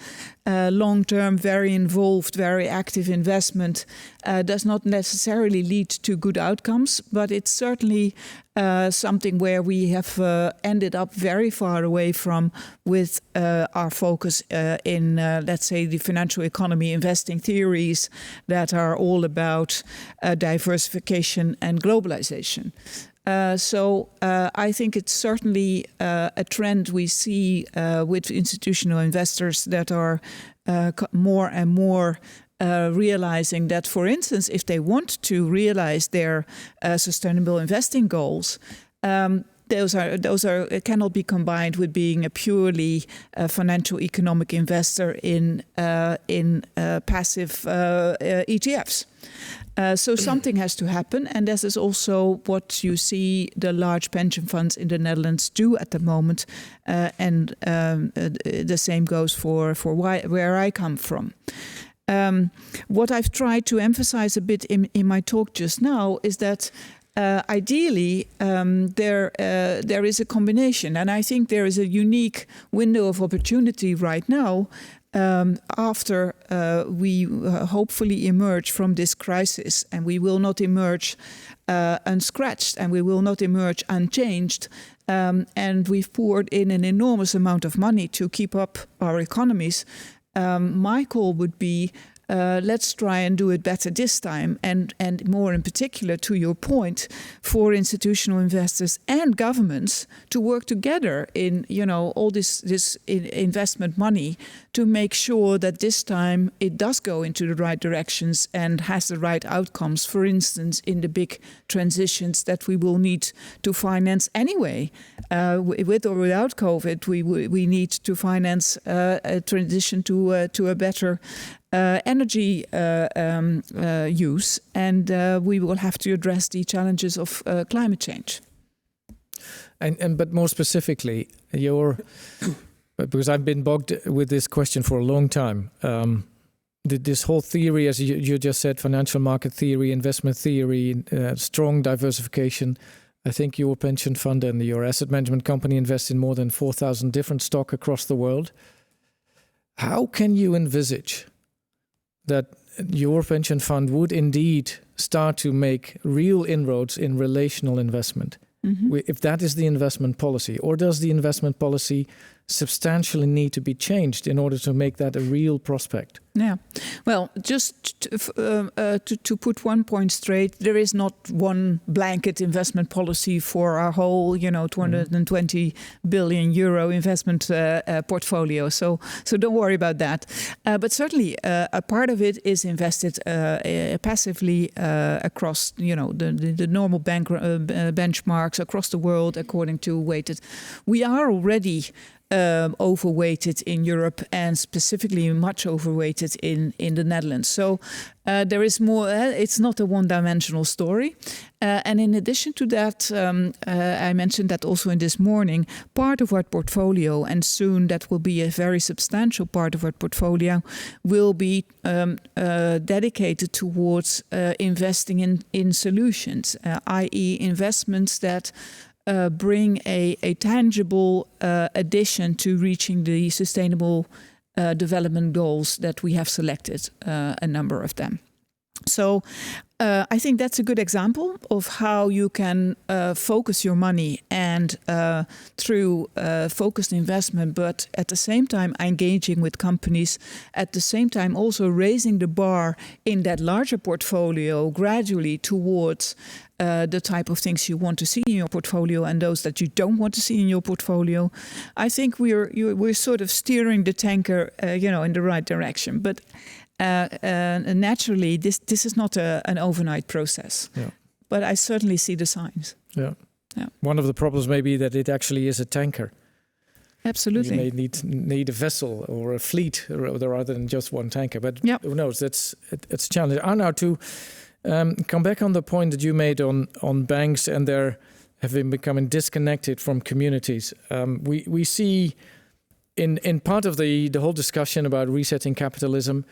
Long-term, very involved, very active investment does not necessarily lead to good outcomes, but it's certainly something where we have ended up very far away from with our focus in, let's say, the financial economy investing theories that are all about diversification and globalization. So I think it's certainly a trend we see with institutional investors that are more and more realizing that, for instance, if they want to realize their sustainable investing goals, those cannot be combined with being a purely financial economic investor in passive ETFs. So something has to happen, and this is also what you see the large pension funds in the Netherlands do at the moment, and the same goes for where I come from. What I've tried to emphasize a bit in my talk just now is that ideally there is a combination, and I think there is a unique window of opportunity right now after we hopefully emerge from this crisis, and we will not emerge unscratched, and we will not emerge unchanged. And we've poured in an enormous amount of money to keep up our economies. My call would be, let's try and do it better this time, and more in particular, to your point, for institutional investors and governments to work together in all this investment money to make sure that this time it does go into the right directions and has the right outcomes. For instance, in the big transitions that we will need to finance anyway, with or without COVID, we need to finance a transition to a better energy use, and we will have to address the challenges of climate change. But more specifically, because I've been bogged with this question for a long time. This whole theory, as you just said, financial market theory, investment theory, strong diversification. I think your pension fund and your asset management company invest in more than 4,000 different stock across the world. How can you envisage that your pension fund would indeed start to make real inroads in relational investment, if that is the investment policy? Or does the investment policy substantially need to be changed in order to make that a real prospect? Yeah, well, just to put one point straight, there is not one blanket investment policy for our whole, 220 billion euro investment portfolio. So don't worry about that. But certainly, a part of it is invested passively across, the normal benchmarks across the world according to weighted. We are already overweighted in Europe, and specifically much overweighted in the Netherlands. So there is more. It's not a one-dimensional story. And in addition to that, I mentioned that also in this morning, part of our portfolio, and soon that will be a very substantial part of our portfolio, will be dedicated towards investing in solutions, i.e. investments that bring a tangible addition to reaching the sustainable development goals that we have selected, a number of them. So I think that's a good example of how you can focus your money and through focused investment, but at the same time engaging with companies, at the same time also raising the bar in that larger portfolio gradually towards the type of things you want to see in your portfolio and those that you don't want to see in your portfolio. I think we're sort of steering the tanker, in the right direction. But naturally, this is not an overnight process. Yeah. But I certainly see the signs. Yeah. One of the problems may be that it actually is a tanker. Absolutely. You may need a vessel or a fleet rather than just one tanker. But who knows? It's challenging. Now to come back on the point that you made on banks and their having becoming disconnected from communities. We see in part of the whole discussion about resetting capitalism,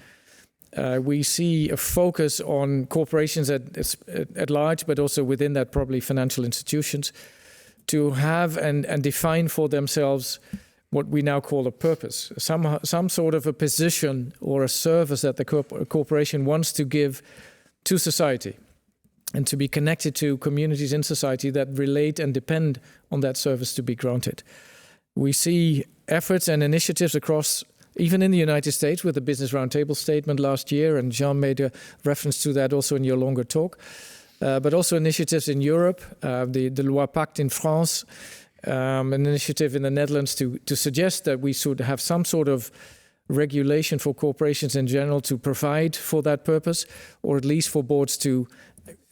we see a focus on corporations at large, but also within that probably financial institutions, to have and define for themselves what we now call a purpose, some sort of a position or a service that the corporation wants to give to society, and to be connected to communities in society that relate and depend on that service to be granted. We see efforts and initiatives across, even in the United States, with the Business Roundtable statement last year, and Jean made a reference to that also in your longer talk, but also initiatives in Europe, the Loi Pacte in France, an initiative in the Netherlands to suggest that we should have some sort of regulation for corporations in general to provide for that purpose, or at least for boards to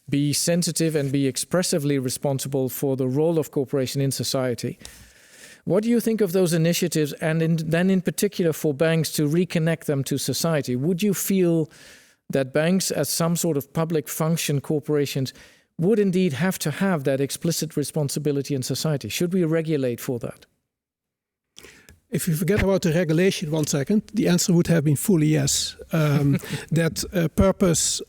be sensitive and be expressively responsible for the role of corporation in society. What do you think of those initiatives, and then in particular for banks to reconnect them to society? Would you feel that banks, as some sort of public function corporations, would indeed have to have that explicit responsibility in society? Should we regulate for that? If you forget about the regulation 1 second, the answer would have been fully yes. That purpose,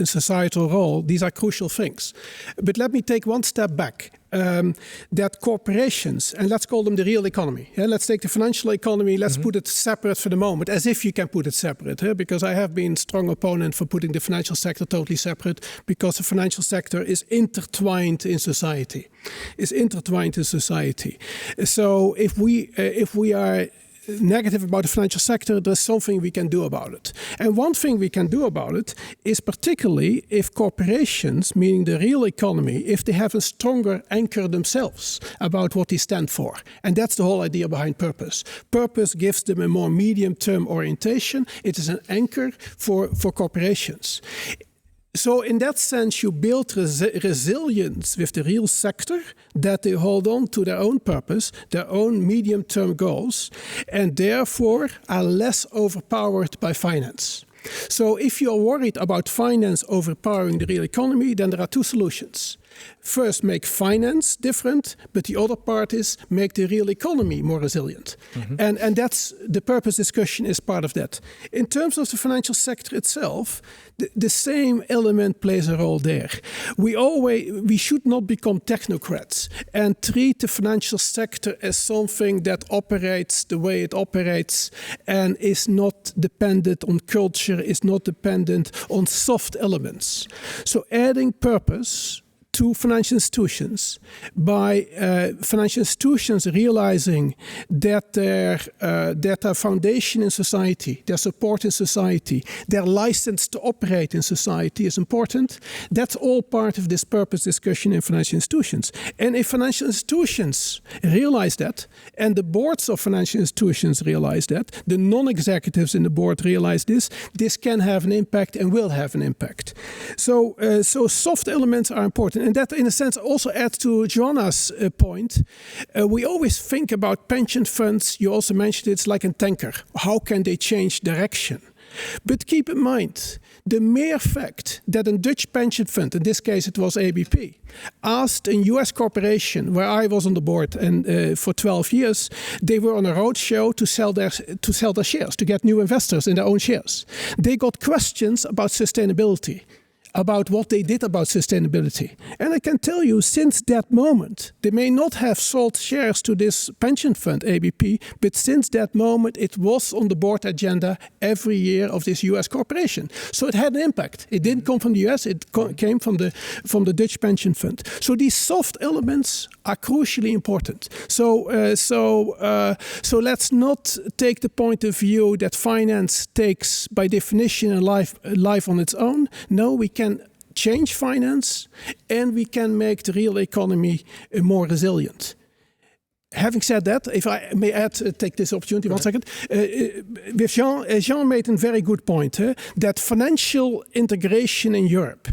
societal role, these are crucial things. But let me take one step back. that corporations, and let's call them the real economy. Let's take the financial economy, let's put it separate for the moment, as if you can put it separate, because I have been a strong opponent for putting the financial sector totally separate, because the financial sector is intertwined in society. So if we are negative about the financial sector, there's something we can do about it. And one thing we can do about it is particularly if corporations, meaning the real economy, if they have a stronger anchor themselves about what they stand for. And that's the whole idea behind purpose. Purpose gives them a more medium-term orientation. It is an anchor for corporations. So in that sense, you build resilience with the real sector, that they hold on to their own purpose, their own medium-term goals, and therefore are less overpowered by finance. So if you're worried about finance overpowering the real economy, then there are two solutions. First, make finance different, but the other part is make the real economy more resilient. And that's the purpose discussion is part of that. In terms of the financial sector itself, the same element plays a role there. We should not become technocrats and treat the financial sector as something that operates the way it operates and is not dependent on culture, is not dependent on soft elements. So adding purpose to financial institutions by financial institutions realizing that their foundation in society, their support in society, their license to operate in society is important. That's all part of this purpose discussion in financial institutions. And if financial institutions realize that, and the boards of financial institutions realize that, the non-executives in the board realize this can have an impact and will have an impact. So soft elements are important. And that, in a sense, also adds to Joanna's point. We always think about pension funds. You also mentioned it's like a tanker. How can they change direction? But keep in mind, the mere fact that a Dutch pension fund, in this case it was ABP, asked a US corporation, where I was on the board and for 12 years, they were on a roadshow to sell their shares, to get new investors in their own shares. They got questions about sustainability, about what they did about sustainability. And I can tell you, since that moment, they may not have sold shares to this pension fund, ABP, but since that moment, it was on the board agenda every year of this US corporation. So it had an impact. It didn't come from the US, it came from the Dutch pension fund. So these soft elements are crucially important. So let's not take the point of view that finance takes, by definition, a life on its own. No, we can change finance and we can make the real economy more resilient. Having said that, if I may take this opportunity, 1 second. With Jean made a very good point, that financial integration in Europe,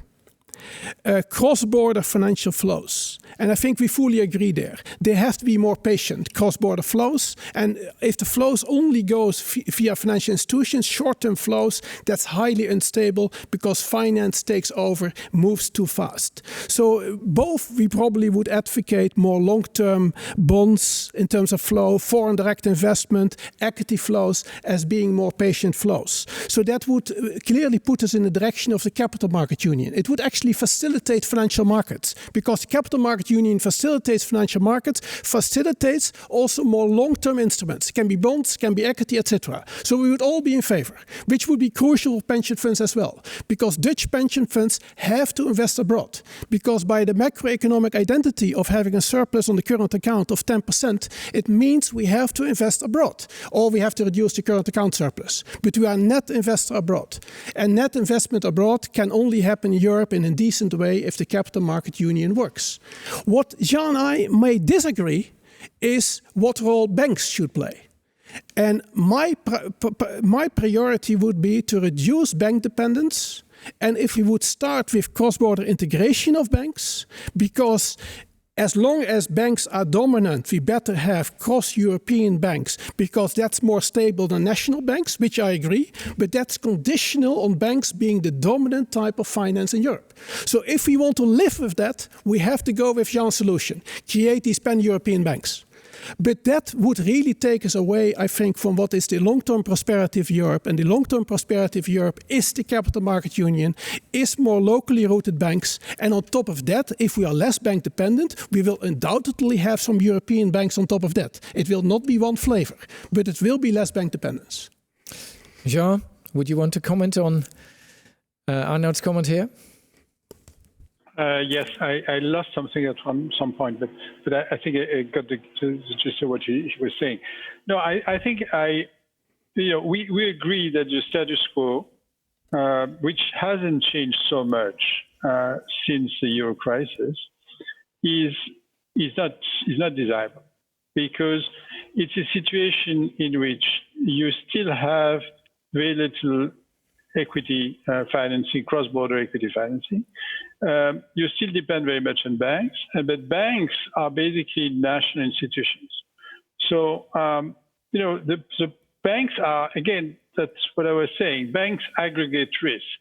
cross-border financial flows, and I think we fully agree there. They have to be more patient, cross-border flows, and if the flows only goes via financial institutions, short-term flows, that's highly unstable because finance takes over, moves too fast. So both we probably would advocate more long-term bonds in terms of flow, foreign direct investment, equity flows as being more patient flows. So that would clearly put us in the direction of the capital market union. It would actually facilitate financial markets, because the capital market union facilitates financial markets, facilitates also more long-term instruments. It can be bonds, can be equity, etc. So we would all be in favor, which would be crucial for pension funds as well, because Dutch pension funds have to invest abroad, because by the macroeconomic identity of having a surplus on the current account of 10%, it means we have to invest abroad, or we have to reduce the current account surplus. But we are net investor abroad. And net investment abroad can only happen in Europe in a decent way if the capital market union works. What Jean and I may disagree is what role banks should play. And my priority would be to reduce bank dependence. And if we would start with cross-border integration of banks, because as long as banks are dominant, we better have cross-European banks, because that's more stable than national banks, which I agree, but that's conditional on banks being the dominant type of finance in Europe. So if we want to live with that, we have to go with Jean's solution, create these pan-European banks. But that would really take us away, I think, from what is the long-term prosperity of Europe. And the long-term prosperity of Europe is the capital market union, is more locally rooted banks. And on top of that, if we are less bank dependent, we will undoubtedly have some European banks on top of that. It will not be one flavor, but it will be less bank dependence. Jean, would you want to comment on Arnoud's comment here? Yes, I lost something at some point, but I think I got the gist of what he was saying. No, I think we agree that the status quo, which hasn't changed so much since the euro crisis, is not desirable, because it's a situation in which you still have very little equity financing, cross-border equity financing. You still depend very much on banks, but banks are basically national institutions. So, the banks are, again, that's what I was saying, banks aggregate risk.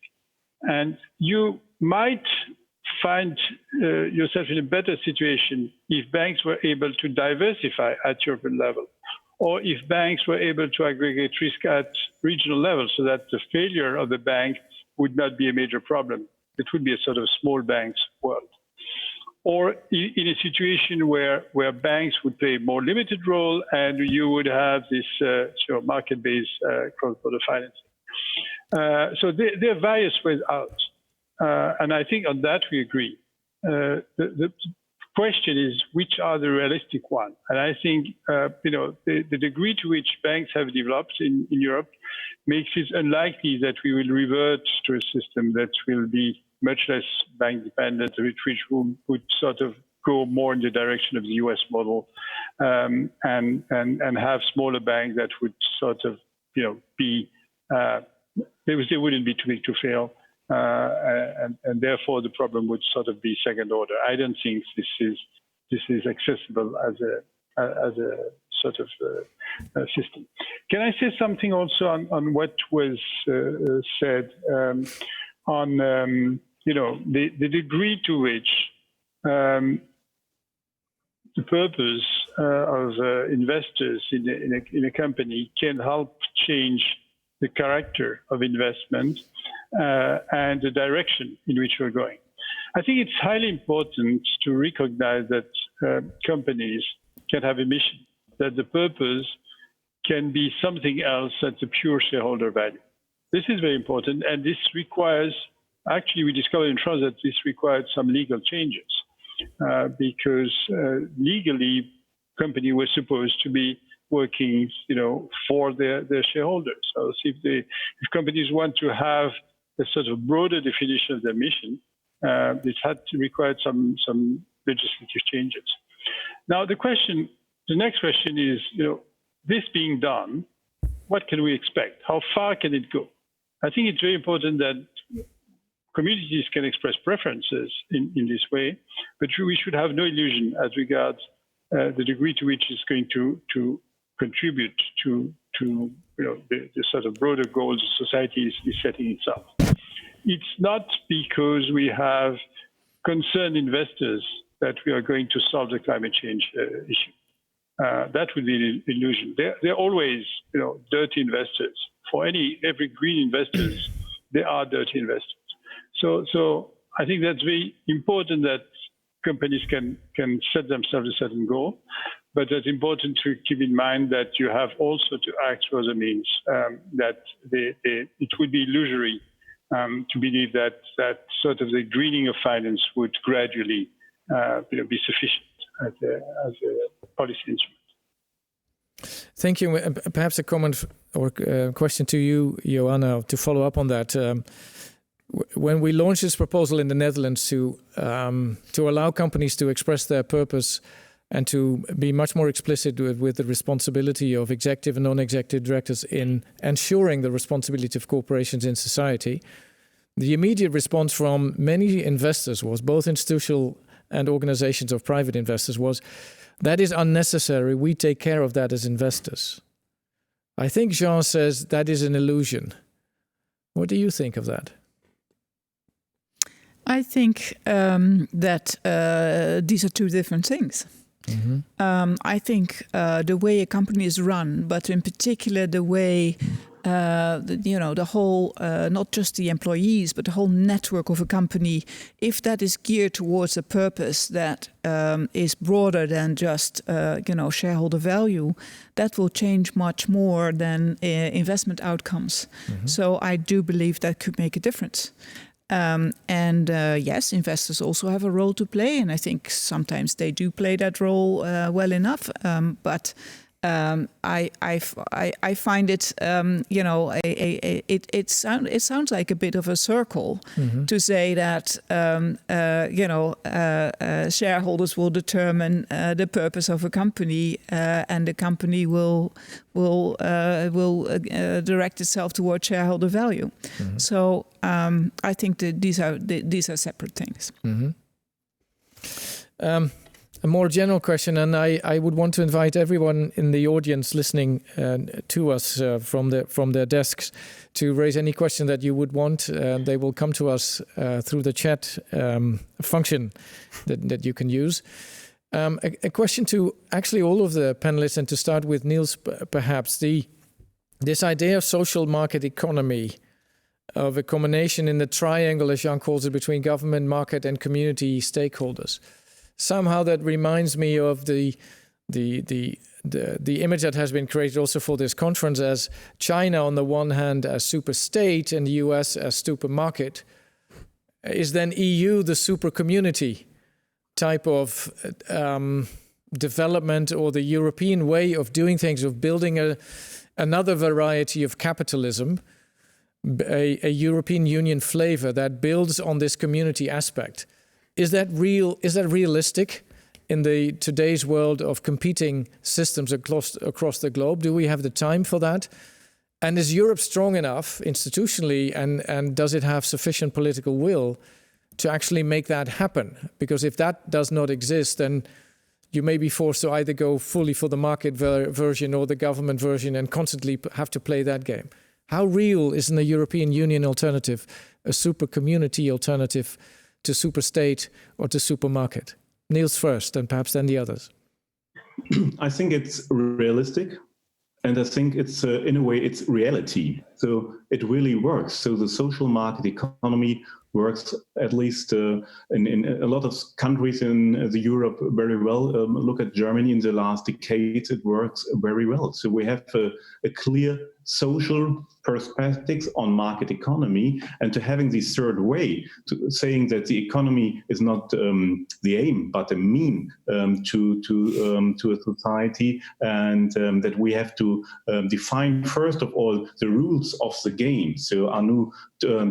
And you might find yourself in a better situation if banks were able to diversify at European level, or if banks were able to aggregate risk at regional level, so that the failure of the bank would not be a major problem. It would be a sort of small banks world. Or in a situation where banks would play a more limited role and you would have this market-based cross-border financing. So there are various ways out. And I think on that we agree. The question is, which are the realistic ones? And I think, the degree to which banks have developed in Europe makes it unlikely that we will revert to a system that will be much less bank dependent, which would sort of go more in the direction of the US model, and have smaller banks that would sort of, be, they wouldn't be too big to fail. And therefore the problem would sort of be second order. I don't think this is accessible as a sort of system. Can I say something also on what was said on the degree to which the purpose of investors in a company can help change the character of investment and the direction in which we're going. I think it's highly important to recognize that companies can have a mission, that the purpose can be something else than the pure shareholder value. This is very important, and this requires, actually we discovered in France that this required some legal changes, because legally companies were supposed to be working, for their shareholders. So if companies want to have a sort of broader definition of their mission, this had to require some legislative changes. Now the next question is, this being done, what can we expect? How far can it go? I think it's very important that communities can express preferences in this way, but we should have no illusion as regards the degree to which it's going to contribute to the sort of broader goals society is setting itself. It's not because we have concerned investors that we are going to solve the climate change issue. That would be an illusion. They're always, dirty investors. For every green investors, they are dirty investors. So I think that's very important that companies can set themselves a certain goal, but it's important to keep in mind that you have also to act through other means. That it would be illusory to believe that sort of the greening of finance would gradually be sufficient as a policy instrument. Thank you. Perhaps a comment or question to you, Joanna, to follow up on that. When we launched this proposal in the Netherlands to allow companies to express their purpose and to be much more explicit with the responsibility of executive and non-executive directors in ensuring the responsibility of corporations in society, the immediate response from many investors was, both institutional and organizations of private investors, was, that is unnecessary. We take care of that as investors. I think Jean says that is an illusion. What do you think of that? I think that these are two different things. I think the way a company is run, but in particular the way the whole, not just the employees, but the whole network of a company, if that is geared towards a purpose that is broader than just shareholder value, that will change much more than investment outcomes. So I do believe that could make a difference. Yes, investors also have a role to play, and I think sometimes they do play that role well enough. But I find it, it sounds like a bit of a circle to say that shareholders will determine the purpose of a company, and the company will direct itself toward shareholder value. So I think that these are separate things. A more general question, and I would want to invite everyone in the audience listening to us from their desks to raise any question that you would want. They will come to us through the chat function that you can use. A question to actually all of the panelists, and to start with Niels, perhaps this idea of social market economy, of a combination in the triangle, as Jean calls it, between government, market, and community stakeholders. Somehow that reminds me of the image that has been created also for this conference as China on the one hand as superstate and the US as supermarket. Is then EU the super community type of development, or the European way of doing things, of building another variety of capitalism, a European Union flavor that builds on this community aspect? Is that real? Is that realistic in today's world of competing systems across the globe? Do we have the time for that? And is Europe strong enough institutionally, and does it have sufficient political will to actually make that happen? Because if that does not exist, then you may be forced to either go fully for the market version or the government version and constantly have to play that game. How real is in the European Union alternative a super community alternative to superstate or to supermarket? Niels first, and perhaps then the others. I think it's realistic, and I think it's in a way it's reality. So it really works. So the social market economy works, at least in a lot of countries in Europe, very well. Look at Germany in the last decades; it works very well. So we have a clear social perspectives on market economy, and to having this third way, to saying that the economy is not the aim but a mean to a society, and that we have to define first of all the rules of the game. So Anu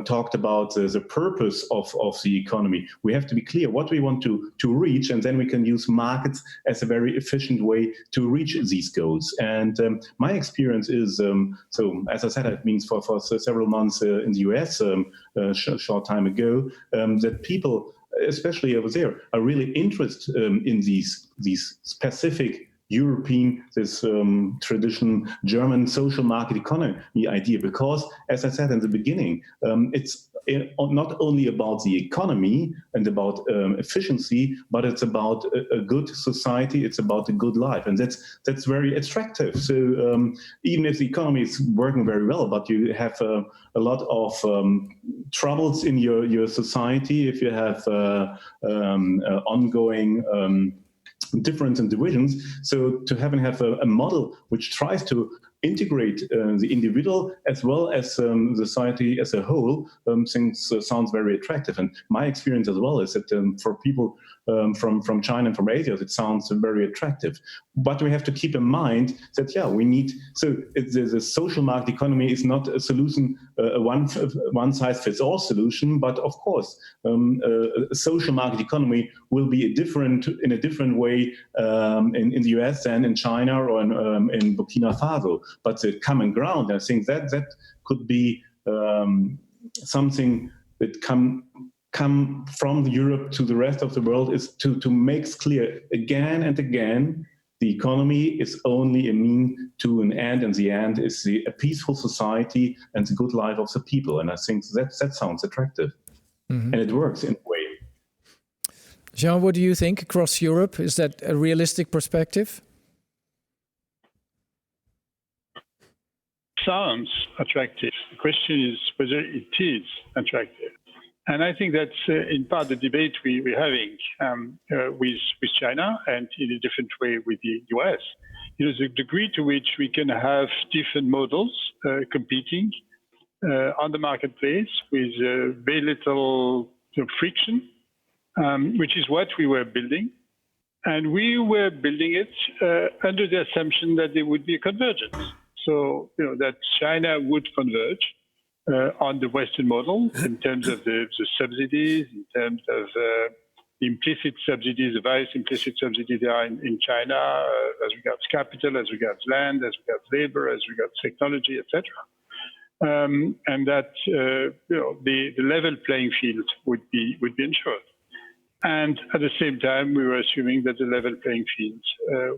talked about the purpose of the economy. We have to be clear what we want to reach, and then we can use markets as a very efficient way to reach these goals. And my experience is, so as I said, I've been for several months in the US a short time ago, that people, especially over there, are really interested in these specific European, this tradition German social market economy idea, because, as I said in the beginning, it's not only about the economy and about efficiency, but it's about a good society, it's about a good life, and that's very attractive. So even if the economy is working very well, but you have a lot of troubles in your society, if you have ongoing difference and divisions. So to have a model which tries to integrate the individual as well as society as a whole, sounds very attractive. And my experience as well is that for people from China and from Asia, it sounds very attractive. But we have to keep in mind that, we need, so the social market economy is not a solution, a one-size-fits-all solution, but of course, a social market economy will be in a different way in the US than in China or in Burkina Faso. But the common ground, I think that could be something that come from Europe to the rest of the world, is to make clear again and again, the economy is only a mean to an end, and the end is a peaceful society and the good life of the people. And I think that sounds attractive, and it works in a way. Jean, what do you think across Europe? Is that a realistic perspective? Sounds attractive. The question is whether it is attractive. And I think that's in part the debate we're having with China, and in a different way with the US. The degree to which we can have different models competing on the marketplace with very little friction, which is what we were building. And we were building it under the assumption that there would be a convergence. So, that China would converge on the Western model in terms of the subsidies, in terms of the implicit subsidies, the various implicit subsidies there are in China, as regards capital, as regards land, as regards labor, as regards technology, etc. And that the level playing field would be ensured. And at the same time, we were assuming that the level playing field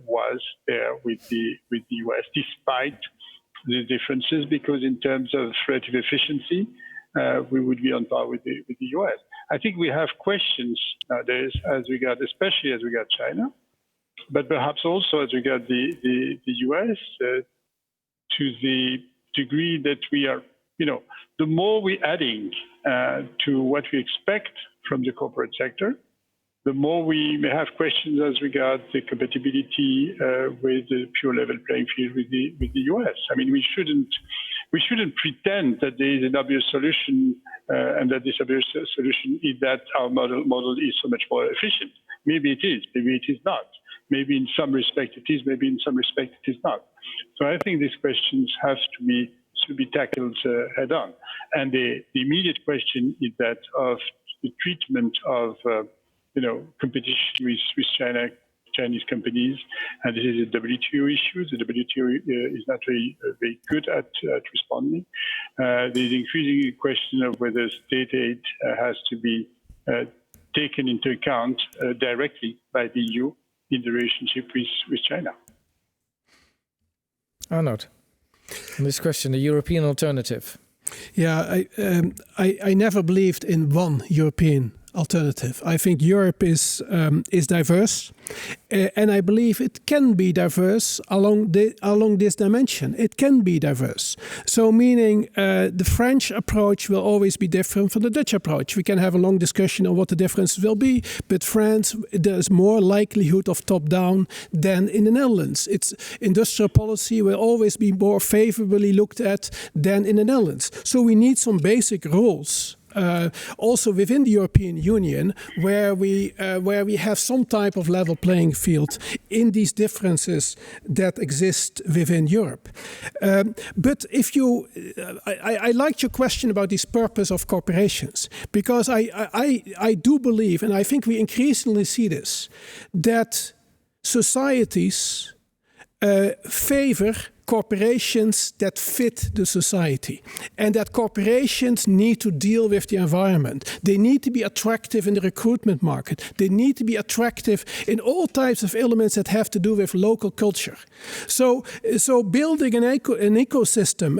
was there with the US, despite the differences, because in terms of relative efficiency, we would be on par with the US. I think we have questions nowadays especially as regard China, but perhaps also as regard the US, to the degree that we are, the more we're adding to what we expect from the corporate sector, the more we may have questions as regards the compatibility with the pure level playing field with the US. I mean, we shouldn't pretend that there is an obvious solution and that this obvious solution is that our model is so much more efficient. Maybe it is, maybe it is not. Maybe in some respect it is, maybe in some respect it is not. So I think these questions have to be tackled head on. And the immediate question is that of the treatment of competition with Chinese companies, and this is a WTO issue. The WTO is not very good at responding. There's increasingly a question of whether state aid has to be taken into account directly by the EU in the relationship with China. Arnold, on this question, the European alternative. Yeah, I never believed in one European alternative. I think Europe is diverse, and I believe it can be diverse along this dimension. It can be diverse. So meaning the French approach will always be different from the Dutch approach. We can have a long discussion on what the differences will be, but France, there's more likelihood of top-down than in the Netherlands. Its industrial policy will always be more favorably looked at than in the Netherlands. So we need some basic rules also within the European Union, where we have some type of level playing field in these differences that exist within Europe. But if you, I liked your question about this purpose of corporations, because I do believe, and I think we increasingly see this, that societies favor corporations that fit the society, and that corporations need to deal with the environment. They need to be attractive in the recruitment market. They need to be attractive in all types of elements that have to do with local culture. So building an ecosystem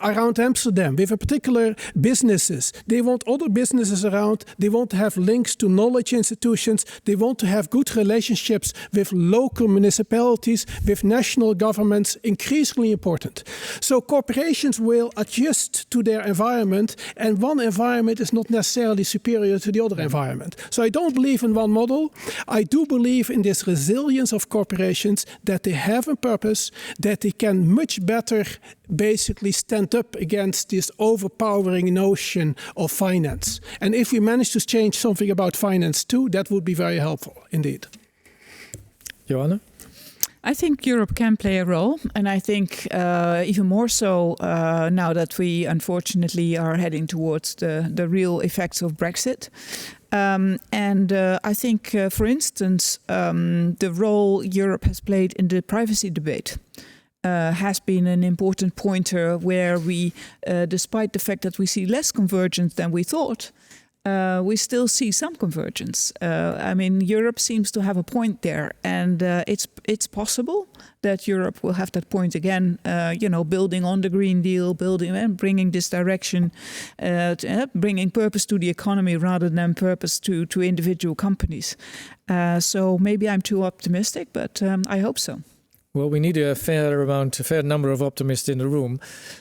around Amsterdam with a particular businesses. They want other businesses around. They want to have links to knowledge institutions. They want to have good relationships with local municipalities, with national governments, increasingly important. So corporations will adjust to their environment, and one environment is not necessarily superior to the other environment. So I don't believe in one model. I do believe in this resilience of corporations, that they have a purpose, that they can much better basically stand up against this overpowering notion of finance. And if we manage to change something about finance too, that would be very helpful indeed. Joanna? I think Europe can play a role, and I think even more so now that we unfortunately are heading towards the real effects of Brexit. I think, for instance, the role Europe has played in the privacy debate has been an important pointer where we, despite the fact that we see less convergence than we thought, we still see some convergence. I mean, Europe seems to have a point there, and it's possible that Europe will have that point again. Building on the Green Deal, building and bringing this direction, bringing purpose to the economy rather than purpose to individual companies. So maybe I'm too optimistic, but I hope so. Well, we need a fair number of optimists in the room.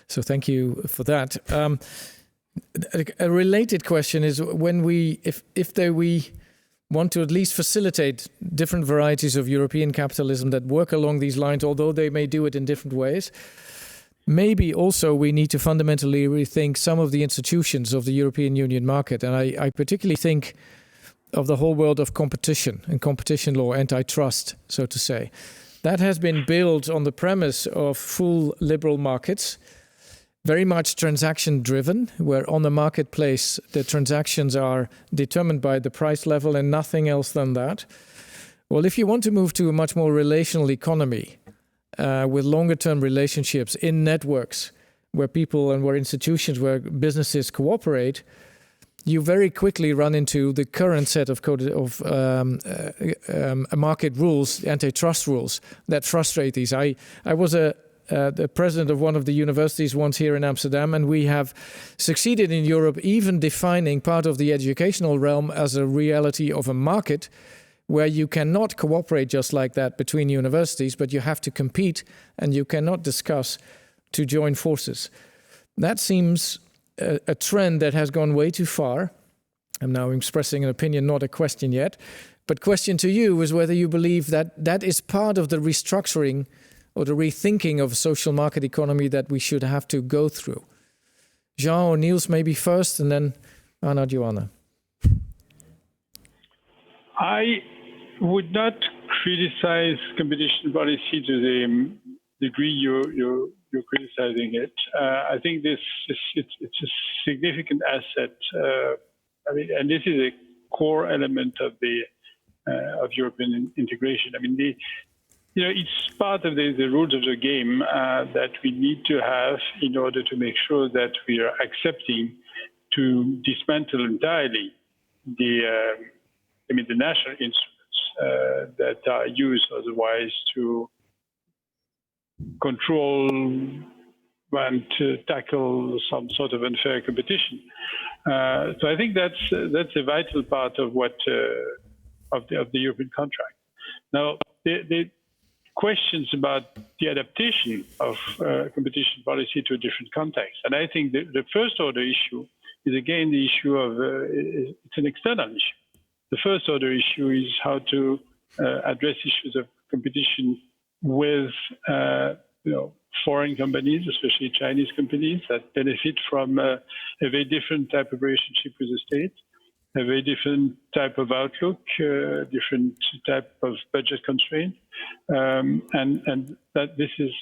So thank you for that. A related question is when we want to at least facilitate different varieties of European capitalism that work along these lines, although they may do it in different ways, maybe also we need to fundamentally rethink some of the institutions of the European Union market. And I particularly think of the whole world of competition and competition law, antitrust, so to say. That has been built on the premise of full liberal markets, very much transaction-driven, where on the marketplace the transactions are determined by the price level and nothing else than that. Well, if you want to move to a much more relational economy with longer-term relationships in networks where people and where institutions, where businesses cooperate, you very quickly run into the current set of market rules, antitrust rules, that frustrate these. I was the president of one of the universities once here in Amsterdam, and we have succeeded in Europe even defining part of the educational realm as a reality of a market where you cannot cooperate just like that between universities, but you have to compete and you cannot discuss to join forces. That seems a trend that has gone way too far. I'm now expressing an opinion, not a question yet. But question to you is whether you believe that that is part of the restructuring or the rethinking of a social market economy that we should have to go through. Jean or Niels maybe first, and then Anna Joanna. I would not criticize competition policy to the degree you're criticizing it. I think it's a significant asset. And this is a core element of European integration. I mean, it's part of the rules of the game that we need to have in order to make sure that we are accepting to dismantle entirely the national instruments that are used otherwise to control and to tackle some sort of unfair competition. So I think that's a vital part of of the European contract. Now, the questions about the adaptation of competition policy to a different context, and I think the first order issue is again the issue of it's an external issue. The first order issue is how to address issues of competition with foreign companies, especially Chinese companies, that benefit from a very different type of relationship with the state, a very different type of outlook, different type of budget constraint, and that this is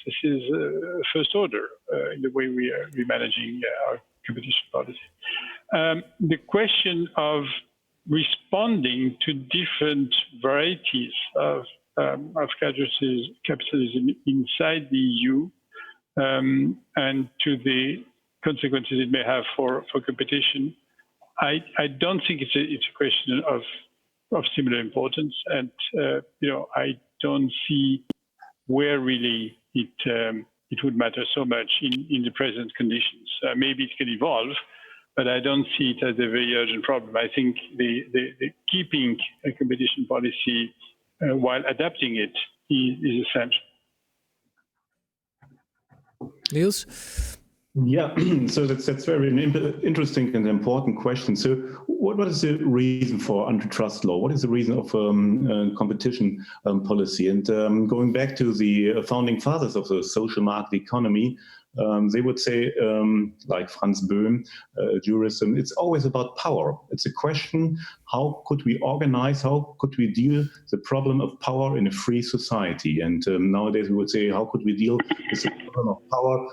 first order in the way we're managing our competition policy. The question of responding to different varieties of capitalism inside the EU and to the consequences it may have for competition, I don't think it's a question of similar importance, and I don't see where really it would matter so much in the present conditions. Maybe it can evolve, but I don't see it as a very urgent problem. I think the keeping a competition policy while adapting it is essential. Niels? Yeah, so that's very interesting and important question. So what is the reason for antitrust law? What is the reason of competition policy? And going back to the founding fathers of the social market economy, they would say, like Franz Böhm, jurism, it's always about power. It's a question, how could we organize, how could we deal the problem of power in a free society? And nowadays we would say, how could we deal with the problem of power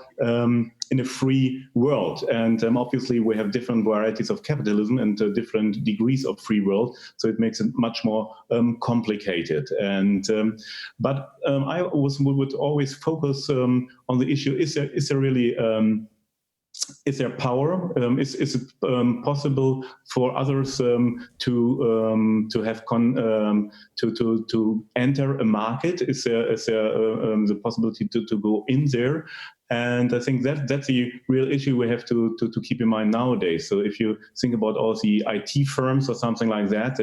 in a free world? And obviously we have different varieties of capitalism and different degrees of free world, so it makes it much more complicated. And but I would always focus on the issue: is there really is there power? Is it possible for others to have to enter a market? Is there the possibility to go in there? And I think that's a real issue we have to keep in mind nowadays. So if you think about all the IT firms or something like that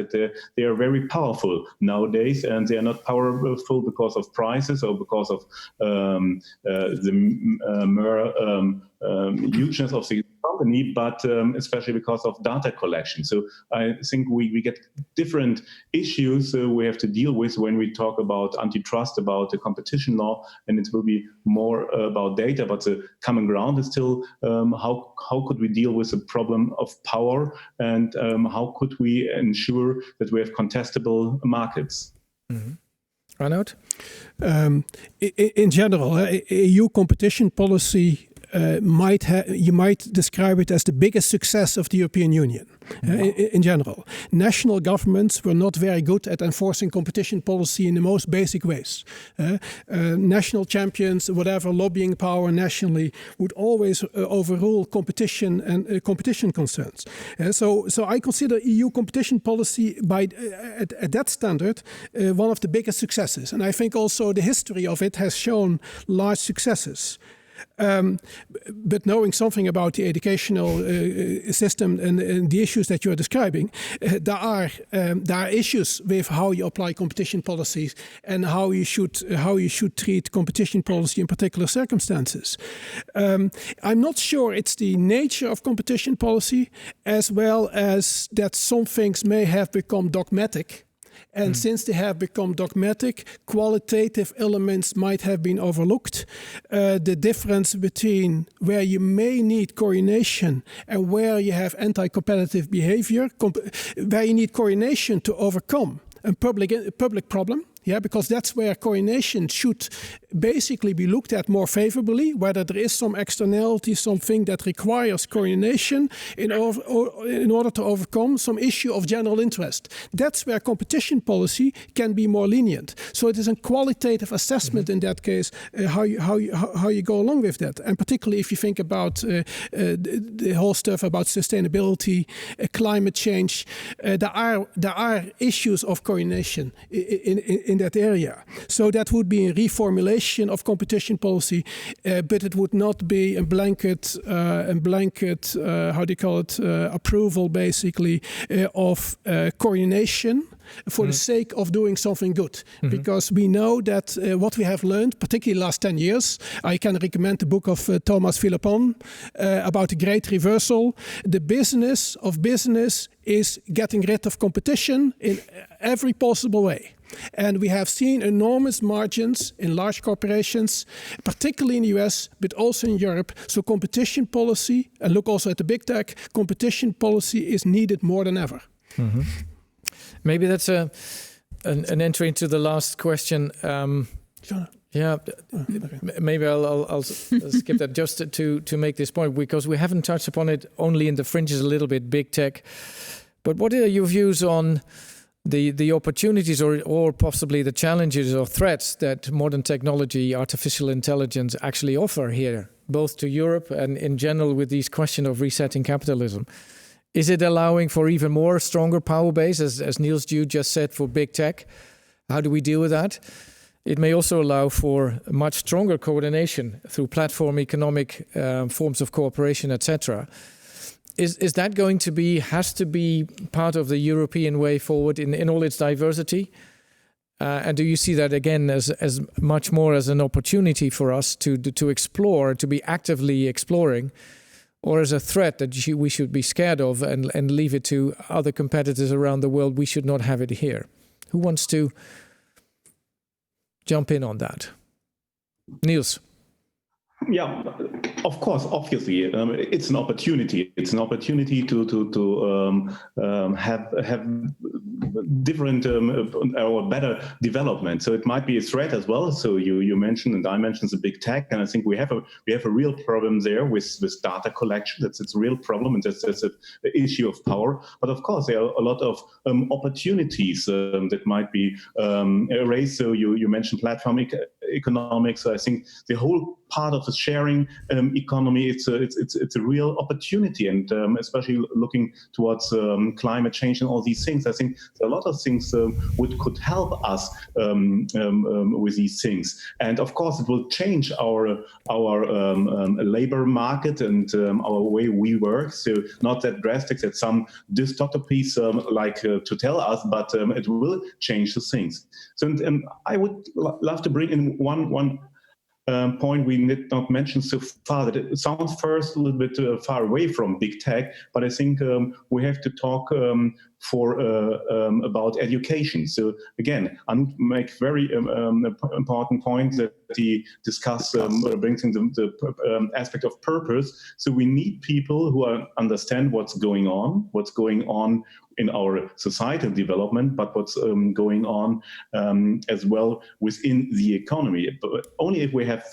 they are very powerful nowadays, and they are not powerful because of prices or because of the hugeness of the company, but especially because of data collection. So I think we get different issues we have to deal with when we talk about antitrust, about the competition law, and it will be more about data. But the common ground is still how could we deal with the problem of power, and how could we ensure that we have contestable markets? Mm-hmm. Arnoud? In general, EU competition policy you might describe it as the biggest success of the European Union. In general, national governments were not very good at enforcing competition policy in the most basic ways. National champions, whatever lobbying power nationally, would always overrule competition and competition concerns. So I consider EU competition policy at that standard one of the biggest successes, and I think also the history of it has shown large successes. But knowing something about the educational system and the issues that you are describing, there are issues with how you apply competition policies and how you should treat competition policy in particular circumstances. I'm not sure it's the nature of competition policy, as well as that some things may have become dogmatic. And since they have become dogmatic, qualitative elements might have been overlooked. The difference between where you may need coordination and where you have anti-competitive behavior, where you need coordination to overcome a public problem. Yeah, because that's where coordination should basically be looked at more favorably, whether there is some externality, something that requires coordination in order to overcome some issue of general interest. That's where competition policy can be more lenient. So it is a qualitative assessment in that case, how you go along with that. And particularly if you think about the whole stuff about sustainability, climate change, there are issues of coordination in that area. So that would be a reformulation of competition policy, but it would not be a blanket approval basically of coordination for the sake of doing something good. Because we know that what we have learned, particularly the last 10 years, I can recommend the book of Thomas Philippon about the Great Reversal. The business of business is getting rid of competition in every possible way. And we have seen enormous margins in large corporations, particularly in the US, but also in Europe. So competition policy, and look also at the big tech, competition policy is needed more than ever. Mm-hmm. Maybe that's an entry into the last question. Yeah, maybe I'll skip that just to make this point, because we haven't touched upon it, only in the fringes a little bit, big tech. But what are your views on the opportunities or possibly the challenges or threats that modern technology, artificial intelligence actually offer here, both to Europe and in general with this question of resetting capitalism? Is it allowing for even more stronger power base, as Niels just said, for big tech? How do we deal with that? It may also allow for much stronger coordination through platform economic forms of cooperation, etc. Is that going to has to be part of the European way forward in all its diversity? And do you see that again as much more as an opportunity for us to explore, to be actively exploring, or as a threat that we should be scared of and leave it to other competitors around the world? We should not have it here. Who wants to jump in on that? Niels. Yeah, of course, obviously, it's an opportunity. It's an opportunity to have different or better development. So it might be a threat as well. So you mentioned, and I mentioned, the big tech, and I think we have a real problem there with data collection. It's a real problem, and that's an issue of power. But of course, there are a lot of opportunities that might be raised. So you mentioned platform economics. So I think the whole part of the sharing economy, it's a real opportunity, and especially looking towards climate change and all these things. I think a lot of things could help us with these things, and of course it will change our labor market and our way we work. So not that drastic that some dystopies like to tell us, but it will change the things. So I would love to bring in one point we did not mention so far, that it sounds first a little bit far away from big tech, but I think we have to talk about education. So again, I make very important point that he discuss brings in the aspect of purpose. So we need people who understand what's going on in our societal development, but what's going on as well within the economy. But only if we have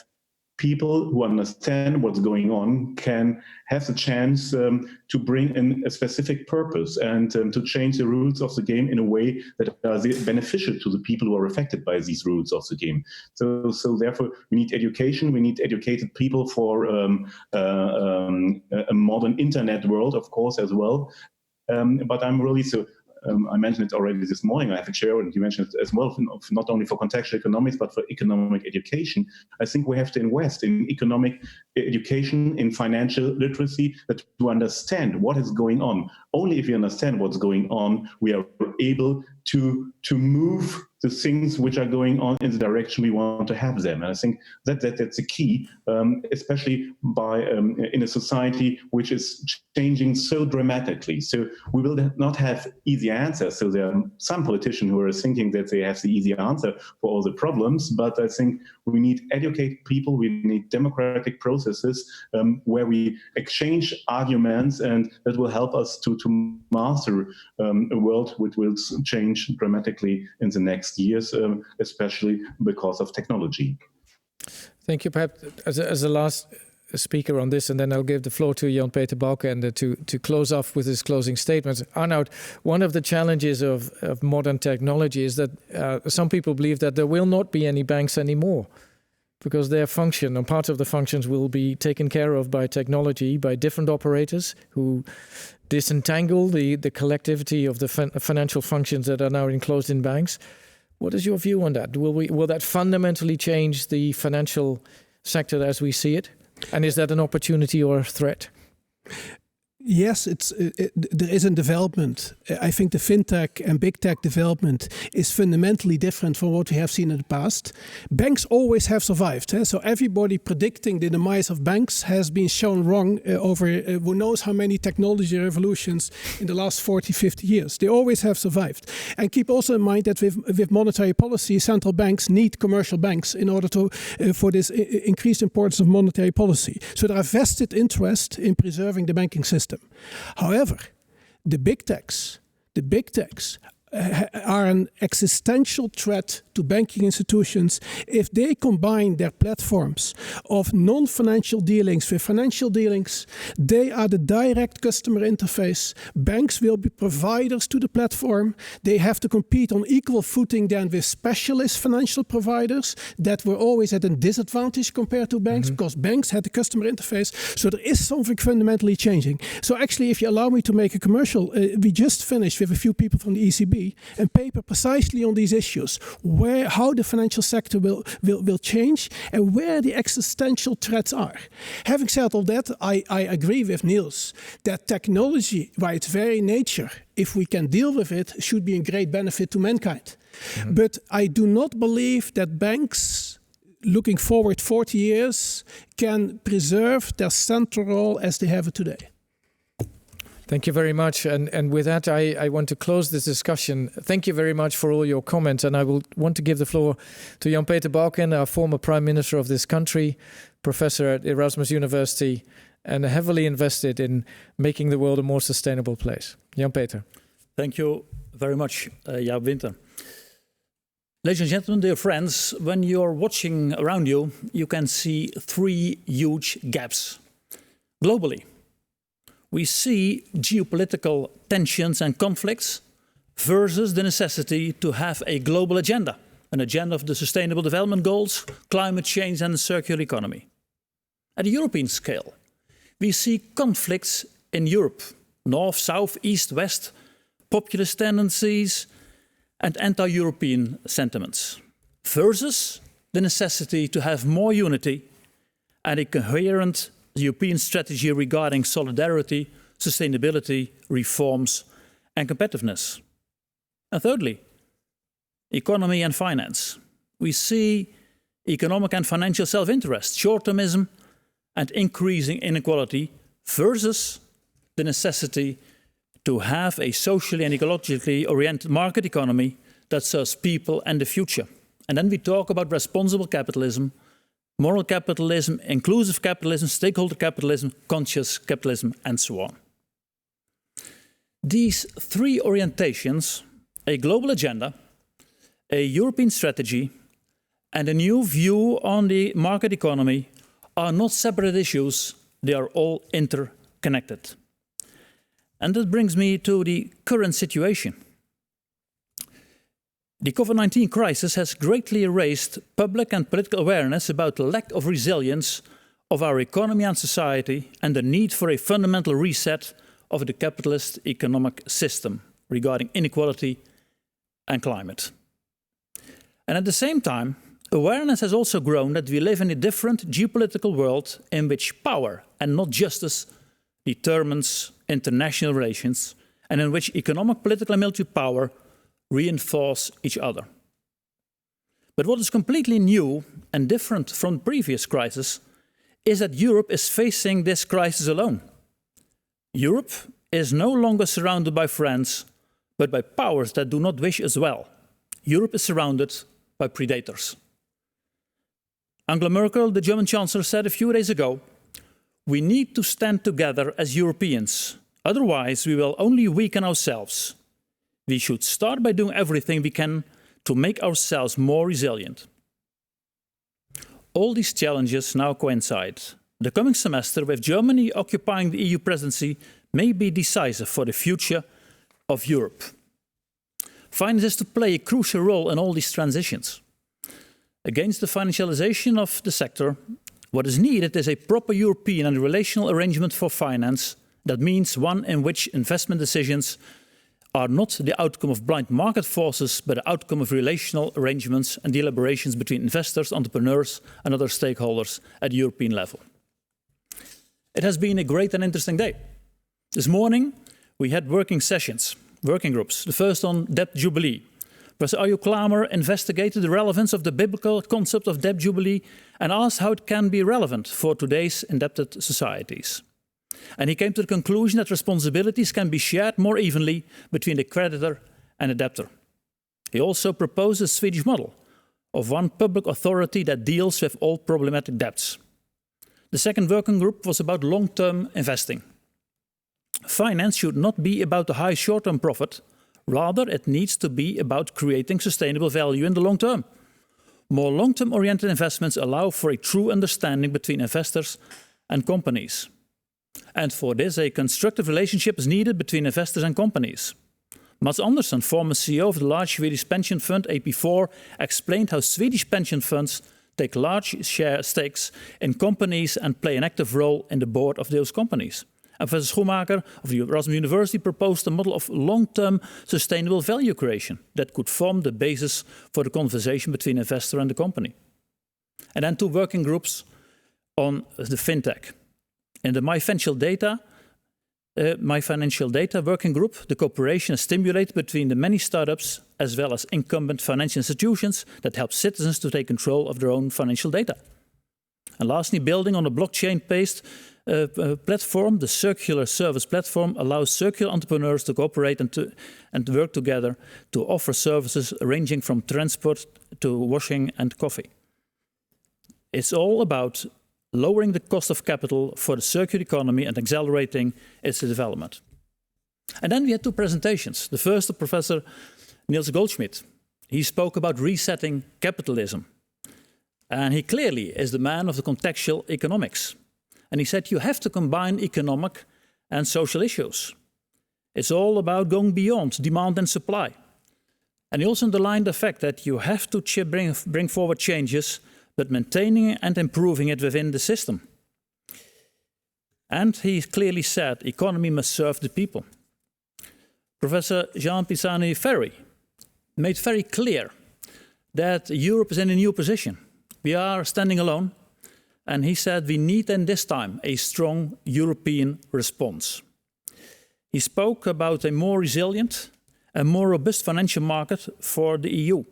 people who understand what's going on can have the chance to bring in a specific purpose and to change the rules of the game in a way that are beneficial to the people who are affected by these rules of the game. So therefore, we need education. We need educated people for a modern internet world, of course, as well. But I'm really I mentioned it already this morning. I have a chair, and you mentioned it as well, not only for contextual economics, but for economic education. I think we have to invest in economic education, in financial literacy, to understand what is going on. Only if you understand what's going on, we are able to move the things which are going on in the direction we want to have them. And I think that's the key, especially in a society which is changing so dramatically. So we will not have easy answers. So there are some politicians who are thinking that they have the easy answer for all the problems, but I think we need educated people, we need democratic processes where we exchange arguments, and that will help us to master a world which will change dramatically in the next years, especially because of technology. Thank you. Perhaps as a last speaker on this, and then I'll give the floor to Jan-Peter Balkenende to close off with his closing statements. Arnoud, one of the challenges of modern technology is that some people believe that there will not be any banks anymore, because their function, or part of the functions, will be taken care of by technology, by different operators who disentangle the collectivity of the financial functions that are now enclosed in banks. What is your view on that? Will that fundamentally change the financial sector as we see it? And is that an opportunity or a threat? Yes, there is a development. I think the fintech and big tech development is fundamentally different from what we have seen in the past. Banks always have survived. So everybody predicting the demise of banks has been shown wrong over who knows how many technology revolutions in the last 40, 50 years. They always have survived. And keep also in mind that with monetary policy, central banks need commercial banks in order to for this increased importance of monetary policy. So there are vested interest in preserving the banking system. However, the big techs are an existential threat to banking institutions if they combine their platforms of non-financial dealings with financial dealings. They are the direct customer interface. Banks will be providers to the platform. They have to compete on equal footing then with specialist financial providers that were always at a disadvantage compared to banks, because banks had the customer interface. So there is something fundamentally changing. So actually, if you allow me to make a commercial, we just finished with a few people from the ECB a paper precisely on these issues, how the financial sector will change and where the existential threats are. Having said all that, I agree with Niels that technology, by its very nature, if we can deal with it, should be a great benefit to mankind. But I do not believe that banks, looking forward 40 years, can preserve their central role as they have it today. Thank you very much. And with that, I want to close this discussion. Thank you very much for all your comments. And I will want to give the floor to Jan-Peter Balkenende, our former Prime Minister of this country, professor at Erasmus University, and heavily invested in making the world a more sustainable place. Jan-Peter. Thank you very much, Jaap Winter. Ladies and gentlemen, dear friends, when you're watching around you, you can see three huge gaps. Globally, we see geopolitical tensions and conflicts versus the necessity to have a global agenda. an agenda of the Sustainable Development Goals, climate change and the circular economy. At a European scale, we see conflicts in Europe, north, south, east, west, populist tendencies and anti-European sentiments, versus the necessity to have more unity and a coherent European strategy regarding solidarity, sustainability, reforms and competitiveness. And thirdly, economy and finance. We see economic and financial self-interest, short-termism and increasing inequality versus the necessity to have a socially and ecologically oriented market economy that serves people and the future. And then we talk about responsible capitalism, moral capitalism, inclusive capitalism, stakeholder capitalism, conscious capitalism, and so on. These three orientations, a global agenda, a European strategy, and a new view on the market economy, are not separate issues, they are all interconnected. And that brings me to the current situation. The COVID-19 crisis has greatly raised public and political awareness about the lack of resilience of our economy and society and the need for a fundamental reset of the capitalist economic system regarding inequality and climate. And at the same time, awareness has also grown that we live in a different geopolitical world in which power and not justice determines international relations, and in which economic, political and military power reinforce each other. But what is completely new and different from the previous crisis is that Europe is facing this crisis alone. Europe is no longer surrounded by friends, but by powers that do not wish us well. Europe is surrounded by predators. Angela Merkel, the German Chancellor, said a few days ago, "We need to stand together as Europeans. Otherwise, we will only weaken ourselves. We should start by doing everything we can to make ourselves more resilient." All these challenges now coincide. The coming semester, with Germany occupying the EU presidency, may be decisive for the future of Europe. Finance is to play a crucial role in all these transitions. Against the financialization of the sector, what is needed is a proper European and relational arrangement for finance. That means one in which investment decisions are not the outcome of blind market forces, but the outcome of relational arrangements and deliberations between investors, entrepreneurs and other stakeholders at the European level. It has been a great and interesting day. This morning we had working groups. The first on debt jubilee. Professor Arjo Klamer investigated the relevance of the biblical concept of debt jubilee and asked how it can be relevant for today's indebted societies. And he came to the conclusion that responsibilities can be shared more evenly between the creditor and the debtor. He also proposed a Swedish model of one public authority that deals with all problematic debts. The second working group was about long-term investing. Finance should not be about a high short-term profit. Rather, it needs to be about creating sustainable value in the long term. More long-term oriented investments allow for a true understanding between investors and companies. And for this, a constructive relationship is needed between investors and companies. Mats Andersson, former CEO of the large Swedish pension fund AP4, explained how Swedish pension funds take large stakes in companies and play an active role in the board of those companies. And Professor Schoenmaker of the Erasmus University proposed a model of long-term sustainable value creation that could form the basis for the conversation between investor and the company. And then two working groups on the fintech. In the My Financial Data working group, the cooperation is stimulated between the many startups as well as incumbent financial institutions that help citizens to take control of their own financial data. And lastly, building on a blockchain-based platform, the Circular Service Platform allows circular entrepreneurs to cooperate and to work together to offer services ranging from transport to washing and coffee. It's all about lowering the cost of capital for the circular economy and accelerating its development. And then we had two presentations. The first of Professor Niels Goldschmidt. He spoke about resetting capitalism. And he clearly is the man of the contextual economics. And he said you have to combine economic and social issues. It's all about going beyond demand and supply. And he also underlined the fact that you have to bring forward changes, but maintaining and improving it within the system. And he clearly said, economy must serve the people. Professor Jean Pisani-Ferry made very clear that Europe is in a new position. We are standing alone, and he said we need in this time a strong European response. He spoke about a more resilient and more robust financial market for the EU.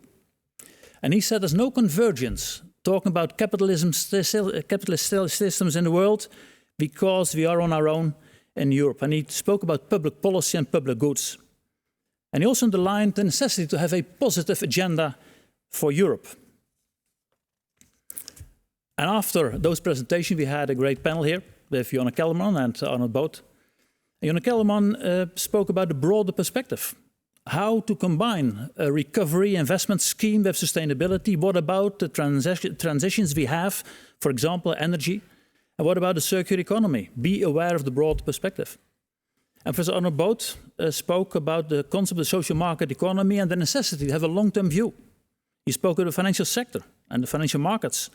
And he said there's no convergence talking about capitalist systems in the world because we are on our own in Europe. And he spoke about public policy and public goods. And he also underlined the necessity to have a positive agenda for Europe. And after those presentations, we had a great panel here with Jonne Kellerman and Arnold Boot. Jonne Kellerman spoke about the broader perspective. How to combine a recovery investment scheme with sustainability. What about the transitions we have, for example, energy? And what about the circular economy? Be aware of the broad perspective. And Professor Arnold Boot spoke about the concept of the social market economy and the necessity to have a long-term view. He spoke of the financial sector and the financial markets.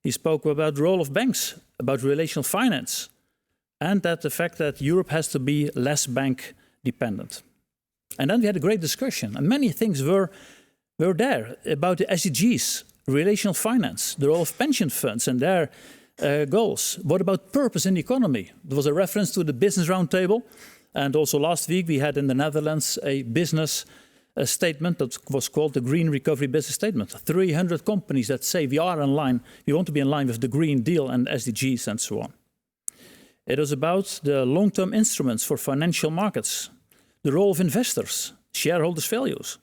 He spoke about the role of banks, about relational finance, and that the fact that Europe has to be less bank dependent. And then we had a great discussion, and many things were there about the SDGs, relational finance, the role of pension funds and their goals. What about purpose in the economy? There was a reference to the business roundtable, and also last week we had in the Netherlands a business statement that was called the Green Recovery Business Statement. 300 companies that say we are in line, we want to be in line with the Green Deal and SDGs and so on. It was about the long-term instruments for financial markets, the role of investors, shareholders' values.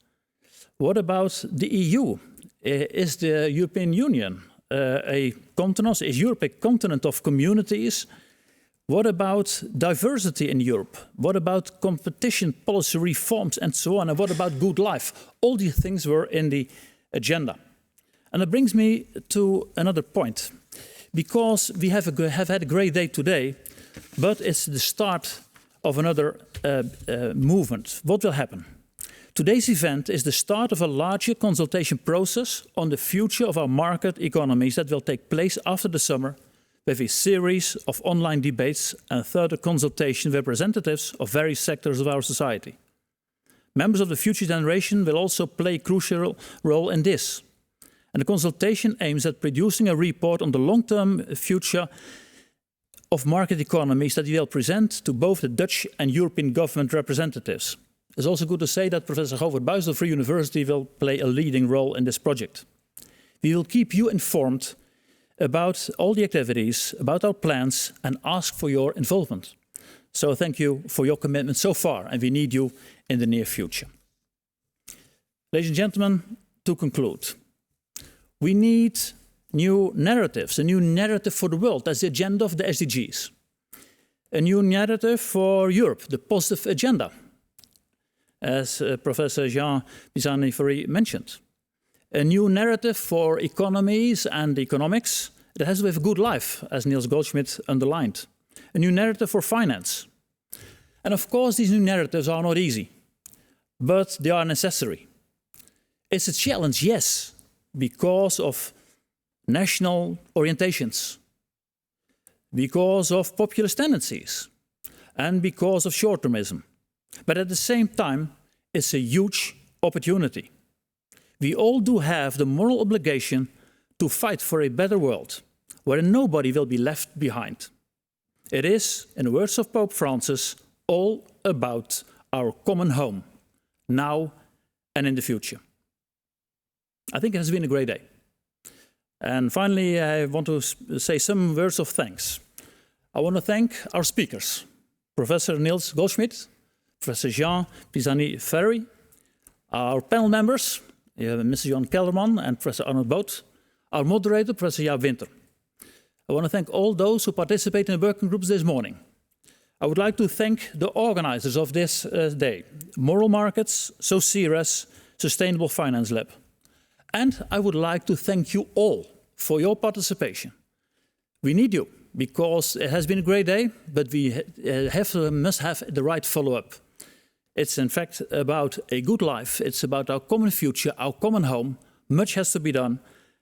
What about the EU? Is the European Union a continent? Is Europe a continent of communities? What about diversity in Europe? What about competition policy reforms and so on? And what about good life? All these things were in the agenda. And that brings me to another point. Because we have had a great day today, but it's the start of another movement. What will happen? Today's event is the start of a larger consultation process on the future of our market economies that will take place after the summer, with a series of online debates and further consultation with representatives of various sectors of our society. Members of the future generation will also play a crucial role in this. And the consultation aims at producing a report on the long-term future of market economies that we will present to both the Dutch and European government representatives. It's also good to say that Professor Govert Buijs of Free University will play a leading role in this project. We will keep you informed about all the activities, about our plans, and ask for your involvement. So thank you for your commitment so far, and we need you in the near future. Ladies and gentlemen, to conclude, we need new narratives, a new narrative for the world. That's the agenda of the SDGs. A new narrative for Europe, the positive agenda, as Professor Jean Pisani-Ferry mentioned. A new narrative for economies and economics that has to have a good life, as Niels Goldschmidt underlined. A new narrative for finance. And of course, these new narratives are not easy, but they are necessary. It's a challenge, yes, because of national orientations, because of populist tendencies, and because of short-termism. But at the same time, it's a huge opportunity. We all do have the moral obligation to fight for a better world, where nobody will be left behind. It is, in the words of Pope Francis, all about our common home, now and in the future. I think it has been a great day. And finally, I want to say some words of thanks. I want to thank our speakers, Professor Niels Goldschmidt, Professor Jean Pisani-Ferry, our panel members, Mr. Jonne Kellerman and Professor Arnold Boot, our moderator, Professor Jaap Winter. I want to thank all those who participated in the working groups this morning. I would like to thank the organizers of this day, Moral Markets, Socires, Sustainable Finance Lab. And I would like to thank you all for your participation. We need you because it has been a great day, but we must have the right follow-up. It's in fact about a good life. It's about our common future, our common home. Much has to be done,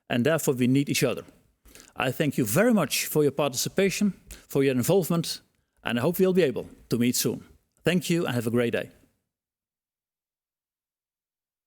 and therefore we need each other. I thank you very much for your participation, for your involvement, and I hope we'll be able to meet soon. Thank you and have a great day.